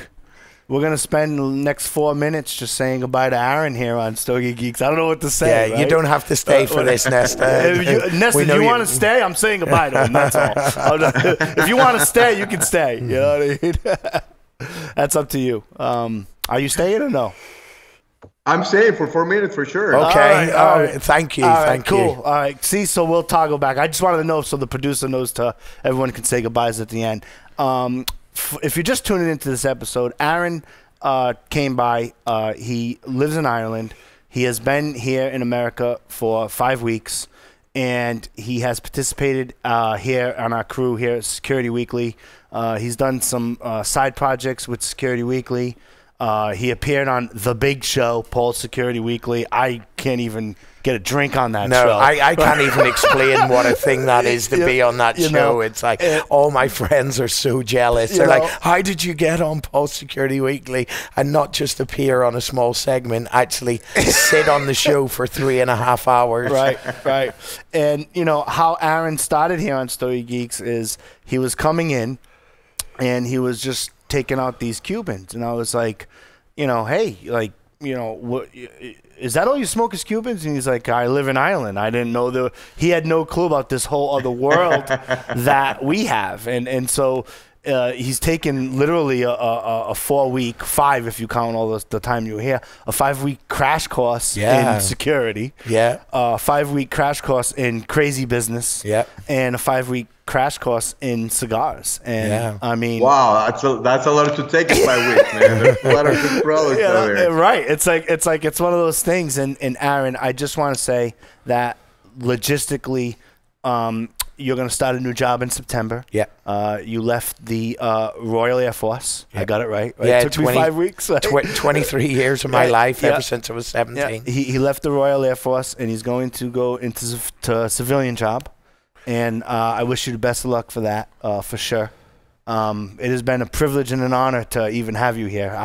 we're going to spend the next 4 minutes just saying goodbye to Aaron here on Stogie Geeks. I don't know what to say. Yeah, right? you don't have to stay for this, Nestor. Nestor, if you want to stay, I'm saying goodbye to him. That's all. If you want to stay, you can stay. You know what I mean? That's up to you. Are you staying or no? I'm staying for 4 minutes for sure. Okay. All right. Thank you. All right, Thank cool. you. All right. See, so we'll toggle back. I just wanted to know so the producer knows to everyone can say goodbyes at the end. If you're just tuning into this episode, Aaron came by. He lives in Ireland. He has been here in America for 5 weeks, and he has participated here on our crew here at Security Weekly. He's done some side projects with Security Weekly. He appeared on The Big Show, Paul's Security Weekly. I can't even get a drink on that show. No, I can't even explain what a thing that is to be on that show. It's like all my friends are so jealous. They're like, how did you get on Paul's Security Weekly and not just appear on a small segment, actually sit on the show for 3.5 hours? Right. And, you know, how Aaron started here on Stogie Geeks is he was coming in and he was just taking out these Cubans, and I was like, you know, hey, like, you know, what is that all you smoke is Cubans? And he's like, I live in Ireland. I didn't know he had no clue about this whole other world that we have, and so he's taken literally a 4-week, 5 if you count all the time you were here, a 5-week crash course in security, a 5-week crash course in crazy business, and a 5-week crash course in cigars. And I mean, wow, that's a lot to take in 5 weeks, man. There's a lot of good products out there. Right. It's one of those things. And Aaron, I just want to say that logistically, you're going to start a new job in September. You left the Royal Air Force. I got it right? Yeah, it took me 5 weeks. 23 years of my life, ever since I was 17. He left the Royal Air Force, and he's going to go into a civilian job. And I wish you the best of luck for that, for sure. It has been a privilege and an honor to even have you here.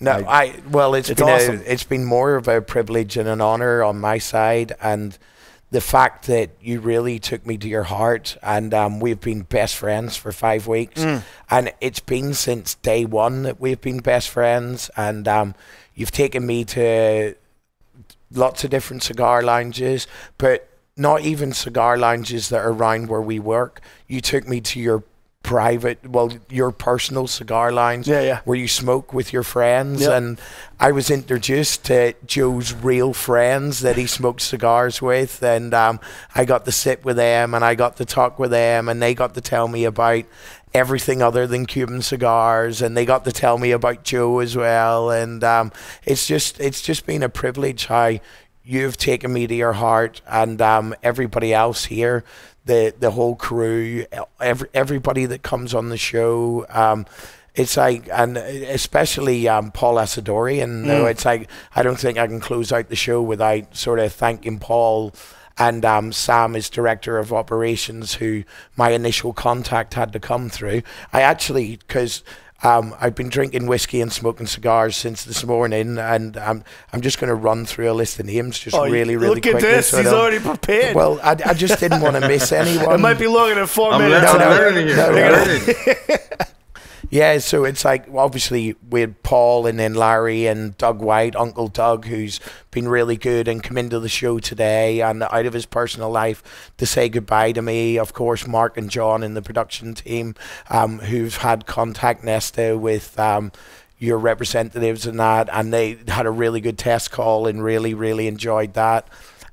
It's been more of a privilege and an honor on my side, and the fact that you really took me to your heart, and we've been best friends for 5 weeks, and it's been since day one that we've been best friends, and you've taken me to lots of different cigar lounges, but not even cigar lounges that are around where we work. You took me to your your personal cigar lounge where you smoke with your friends, and I was introduced to Joe's real friends that he smoked cigars with, and I got to sit with them and I got to talk with them, and they got to tell me about everything other than Cuban cigars, and they got to tell me about Joe as well, and it's just been a privilege how you've taken me to your heart, and everybody else here, the whole crew, everybody that comes on the show. It's like, and especially Paul Asadorian. It's like, I don't think I can close out the show without sort of thanking Paul and Sam is director of operations, who my initial contact had to come through. I actually, because I've been drinking whiskey and smoking cigars since this morning, and I'm just going to run through a list of names just really look quickly. Look at this, he's already prepared. Well, I just didn't want to miss anyone. It might be longer than 4 minutes. I'm learning here. Yeah, so it's like, obviously, we had Paul and then Larry and Doug White, Uncle Doug, who's been really good and come into the show today and out of his personal life to say goodbye to me. Of course, Mark and John in the production team, who've had contact, Nesta, with your representatives and that, and they had a really good test call and really enjoyed that.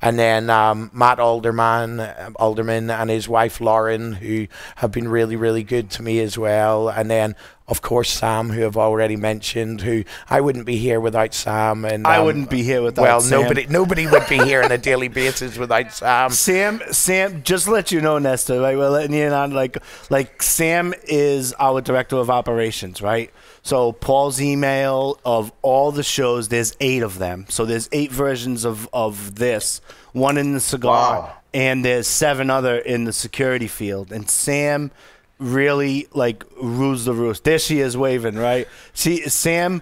And then Matt Alderman and his wife Lauren, who have been really good to me as well. And then of course, Sam, who I've already mentioned, who I wouldn't be here without Sam. And I wouldn't be here without Sam. Well, nobody would be here on a daily basis without Sam. Sam, just to let you know, Nestor, right? We're letting you in on, like Sam is our director of operations, right? So Paul's email of all the shows, there's 8 of them. So there's 8 versions of this, 1 in the cigar. Wow. And there's 7 other in the security field. And Sam really like rules the roost. There she is waving, right? Sam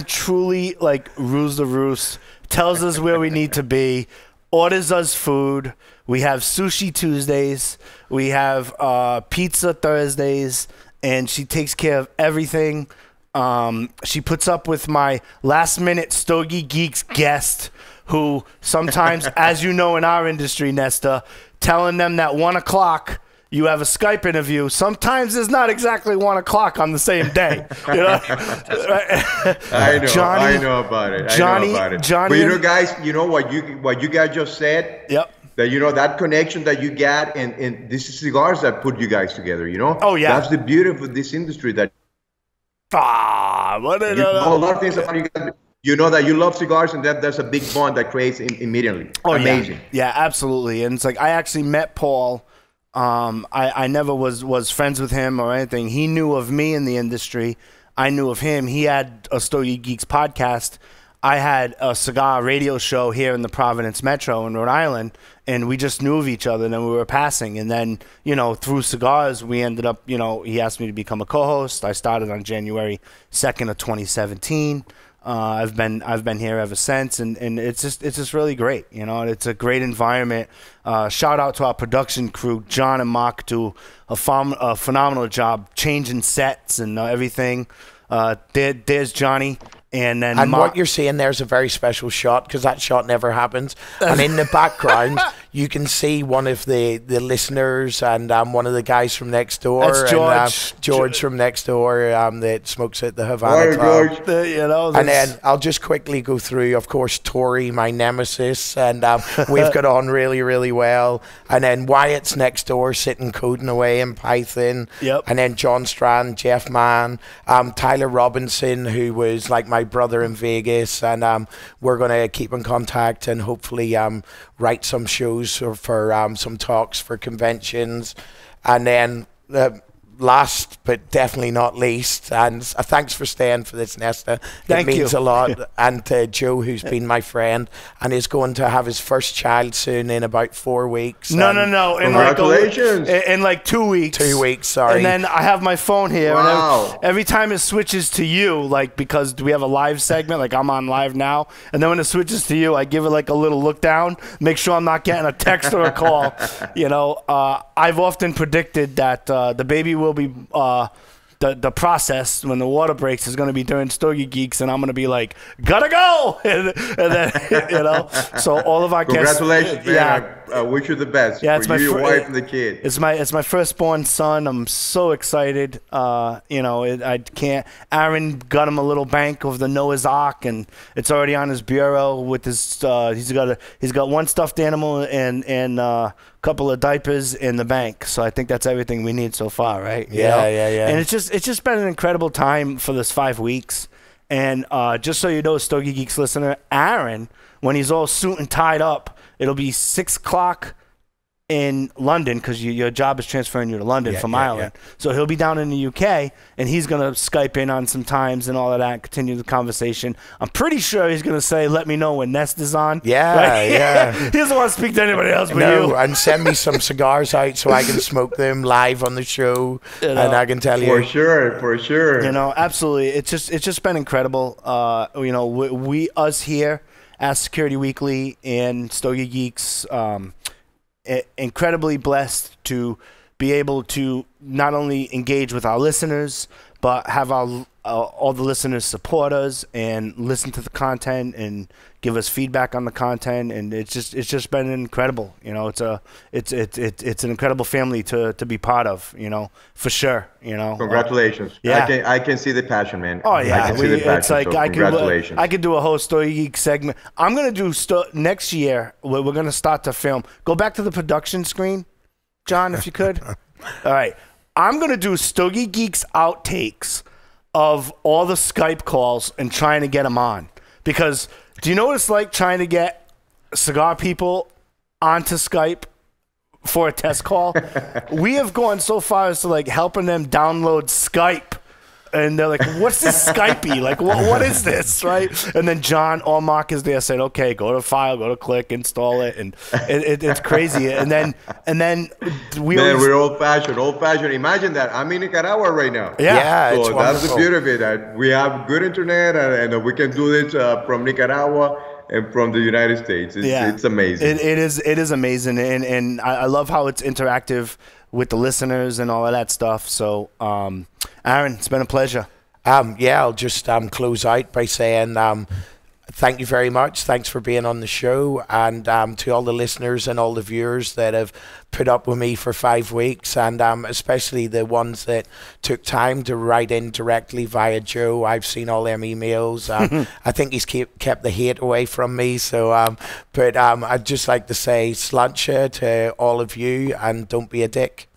truly like rules the roost, tells us where we need to be, orders us food. We have sushi Tuesdays. We have pizza Thursdays, and she takes care of everything. She puts up with my last-minute Stogie Geeks guest, who sometimes, as you know in our industry, Nesta, telling them that 1 o'clock you have a Skype interview. Sometimes it's not exactly 1 o'clock on the same day. You know? I know. Johnny, I know about it. Johnny, But you know, guys, you know what you guys just said? Yep. That, you know, that connection that you got, and this is cigars that put you guys together, you know? Oh, yeah. That's the beauty of this industry, that You know a lot of things about you guys. You know that you love cigars, and that there's a big bond that creates immediately. Oh, amazing. Yeah, absolutely. And it's like, I actually met Paul. I never was friends with him or anything. He knew of me in the industry. I knew of him. He had a Stogie Geeks podcast. I had a cigar radio show here in the Providence Metro in Rhode Island, and we just knew of each other, and then we were passing. And then, you know, through cigars, we ended up, you know, he asked me to become a co-host. I started on January 2nd of 2017. I've been here ever since, and it's just really great, you know. It's a great environment. Shout out to our production crew. John and Mark do a phenomenal job changing sets and everything. There's Johnny. And then what you're seeing there is a very special shot, because that shot never happens. And in the background, you can see one of the listeners and one of the guys from next door. That's George. And, George from next door that smokes at the Havana Club. You know, and then I'll just quickly go through, of course, Tori, my nemesis, and we've got on really, really well. And then Wyatt's next door, sitting coding away in Python. Yep. And then John Strand, Jeff Mann, Tyler Robinson, who was like my brother in Vegas, and we're going to keep in contact and hopefully write some shows for some talks for conventions. And then last but definitely not least, and thanks for staying for this, Nesta. It means a lot. And Joe, who's been my friend and is going to have his first child soon in about 4 weeks. No. Congratulations. In like 2 weeks. 2 weeks, sorry. And then I have my phone here. Wow. And every time it switches to you, like, because we have a live segment, like I'm on live now, and then when it switches to you, I give it like a little look down, make sure I'm not getting a text or a call. You know, I've often predicted that the baby will be the process when the water breaks is going to be during Stogie Geeks, and I'm going to be like, gotta go, and then you know. So all of our Congratulations, guests, man. yeah. I wish you the best. Yeah, it's for my you, your wife, and the kid. It's my firstborn son. I'm so excited. You know, I can't. Aaron got him a little bank of the Noah's Ark, and it's already on his bureau with his. He's got one stuffed animal and a couple of diapers in the bank. So I think that's everything we need so far, right? You know? Yeah. And it's just been an incredible time for this 5 weeks. And just so you know, Stogie Geeks listener, Aaron, when he's all suit and tied up, it'll be 6 o'clock in London, because your job is transferring you to London from Ireland. So he'll be down in the UK, and he's going to Skype in on some times and all of that, continue the conversation. I'm pretty sure he's going to say, let me know when Nest is on. Yeah, right? yeah. He doesn't want to speak to anybody else but you. And send me some cigars out so I can smoke them live on the show, You know, and I can tell you. For sure. You know, absolutely. It's just been incredible. You know, we us here at Security Weekly and Stogie Geeks, incredibly blessed to be able to not only engage with our listeners, but have our all the listeners support us and listen to the content and give us feedback on the content, and it's just been incredible. You know, it's an incredible family to be part of. You know, for sure. You know, Congratulations. Yeah. I can see the passion, man. Oh yeah, I can see the passion. it's like so congratulations. I could do a whole Stogie Geek segment. I'm gonna do next year. We're gonna start to film. Go back to the production screen, John, if you could. All right, I'm gonna do Stogie Geeks outtakes of all the Skype calls and trying to get them on. Because do you know what it's like trying to get cigar people onto Skype for a test call? We have gone so far as to like helping them download Skype. And they're like, what's this Skypey? Like, what is this, right? And then John Allmark is there saying, okay, go to file, go to click, install it. And it's crazy. And then we're old-fashioned. Imagine that. I'm in Nicaragua right now. Yeah. So that's the beauty of it, that we have good internet and we can do this from Nicaragua and from the United States. It's amazing. It is amazing. And I love how it's interactive with the listeners and all of that stuff. So, Aaron, it's been a pleasure. I'll just close out by saying thank you very much. Thanks for being on the show. And to all the listeners and all the viewers that have put up with me for 5 weeks, and especially the ones that took time to write in directly via Joe. I've seen all them emails. I think he's kept the hate away from me. So, but I'd just like to say slancha to all of you, and don't be a dick.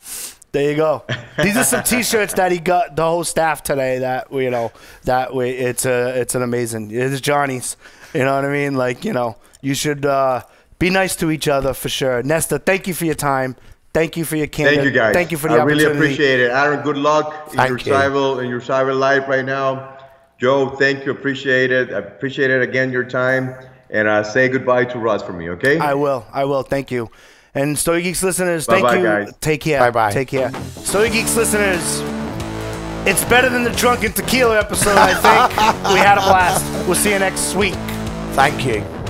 There you go. These are some T-shirts that he got the whole staff today. It's an amazing. It's Johnny's. You know what I mean? Like, you should be nice to each other for sure. Nestor, thank you for your time. Thank you for your candor. Thank you, guys. Thank you for the opportunity. I really appreciate it. Aaron, good luck in your cyber life right now. Joe, thank you. Appreciate it. I appreciate it again, your time. And say goodbye to Russ for me, okay? I will. Thank you. And Stogie Geeks listeners, thank you. Guys. Take care. Bye-bye. Take care. Stogie Geeks listeners, it's better than the Drunken Tequila episode, I think. We had a blast. We'll see you next week. Thank you.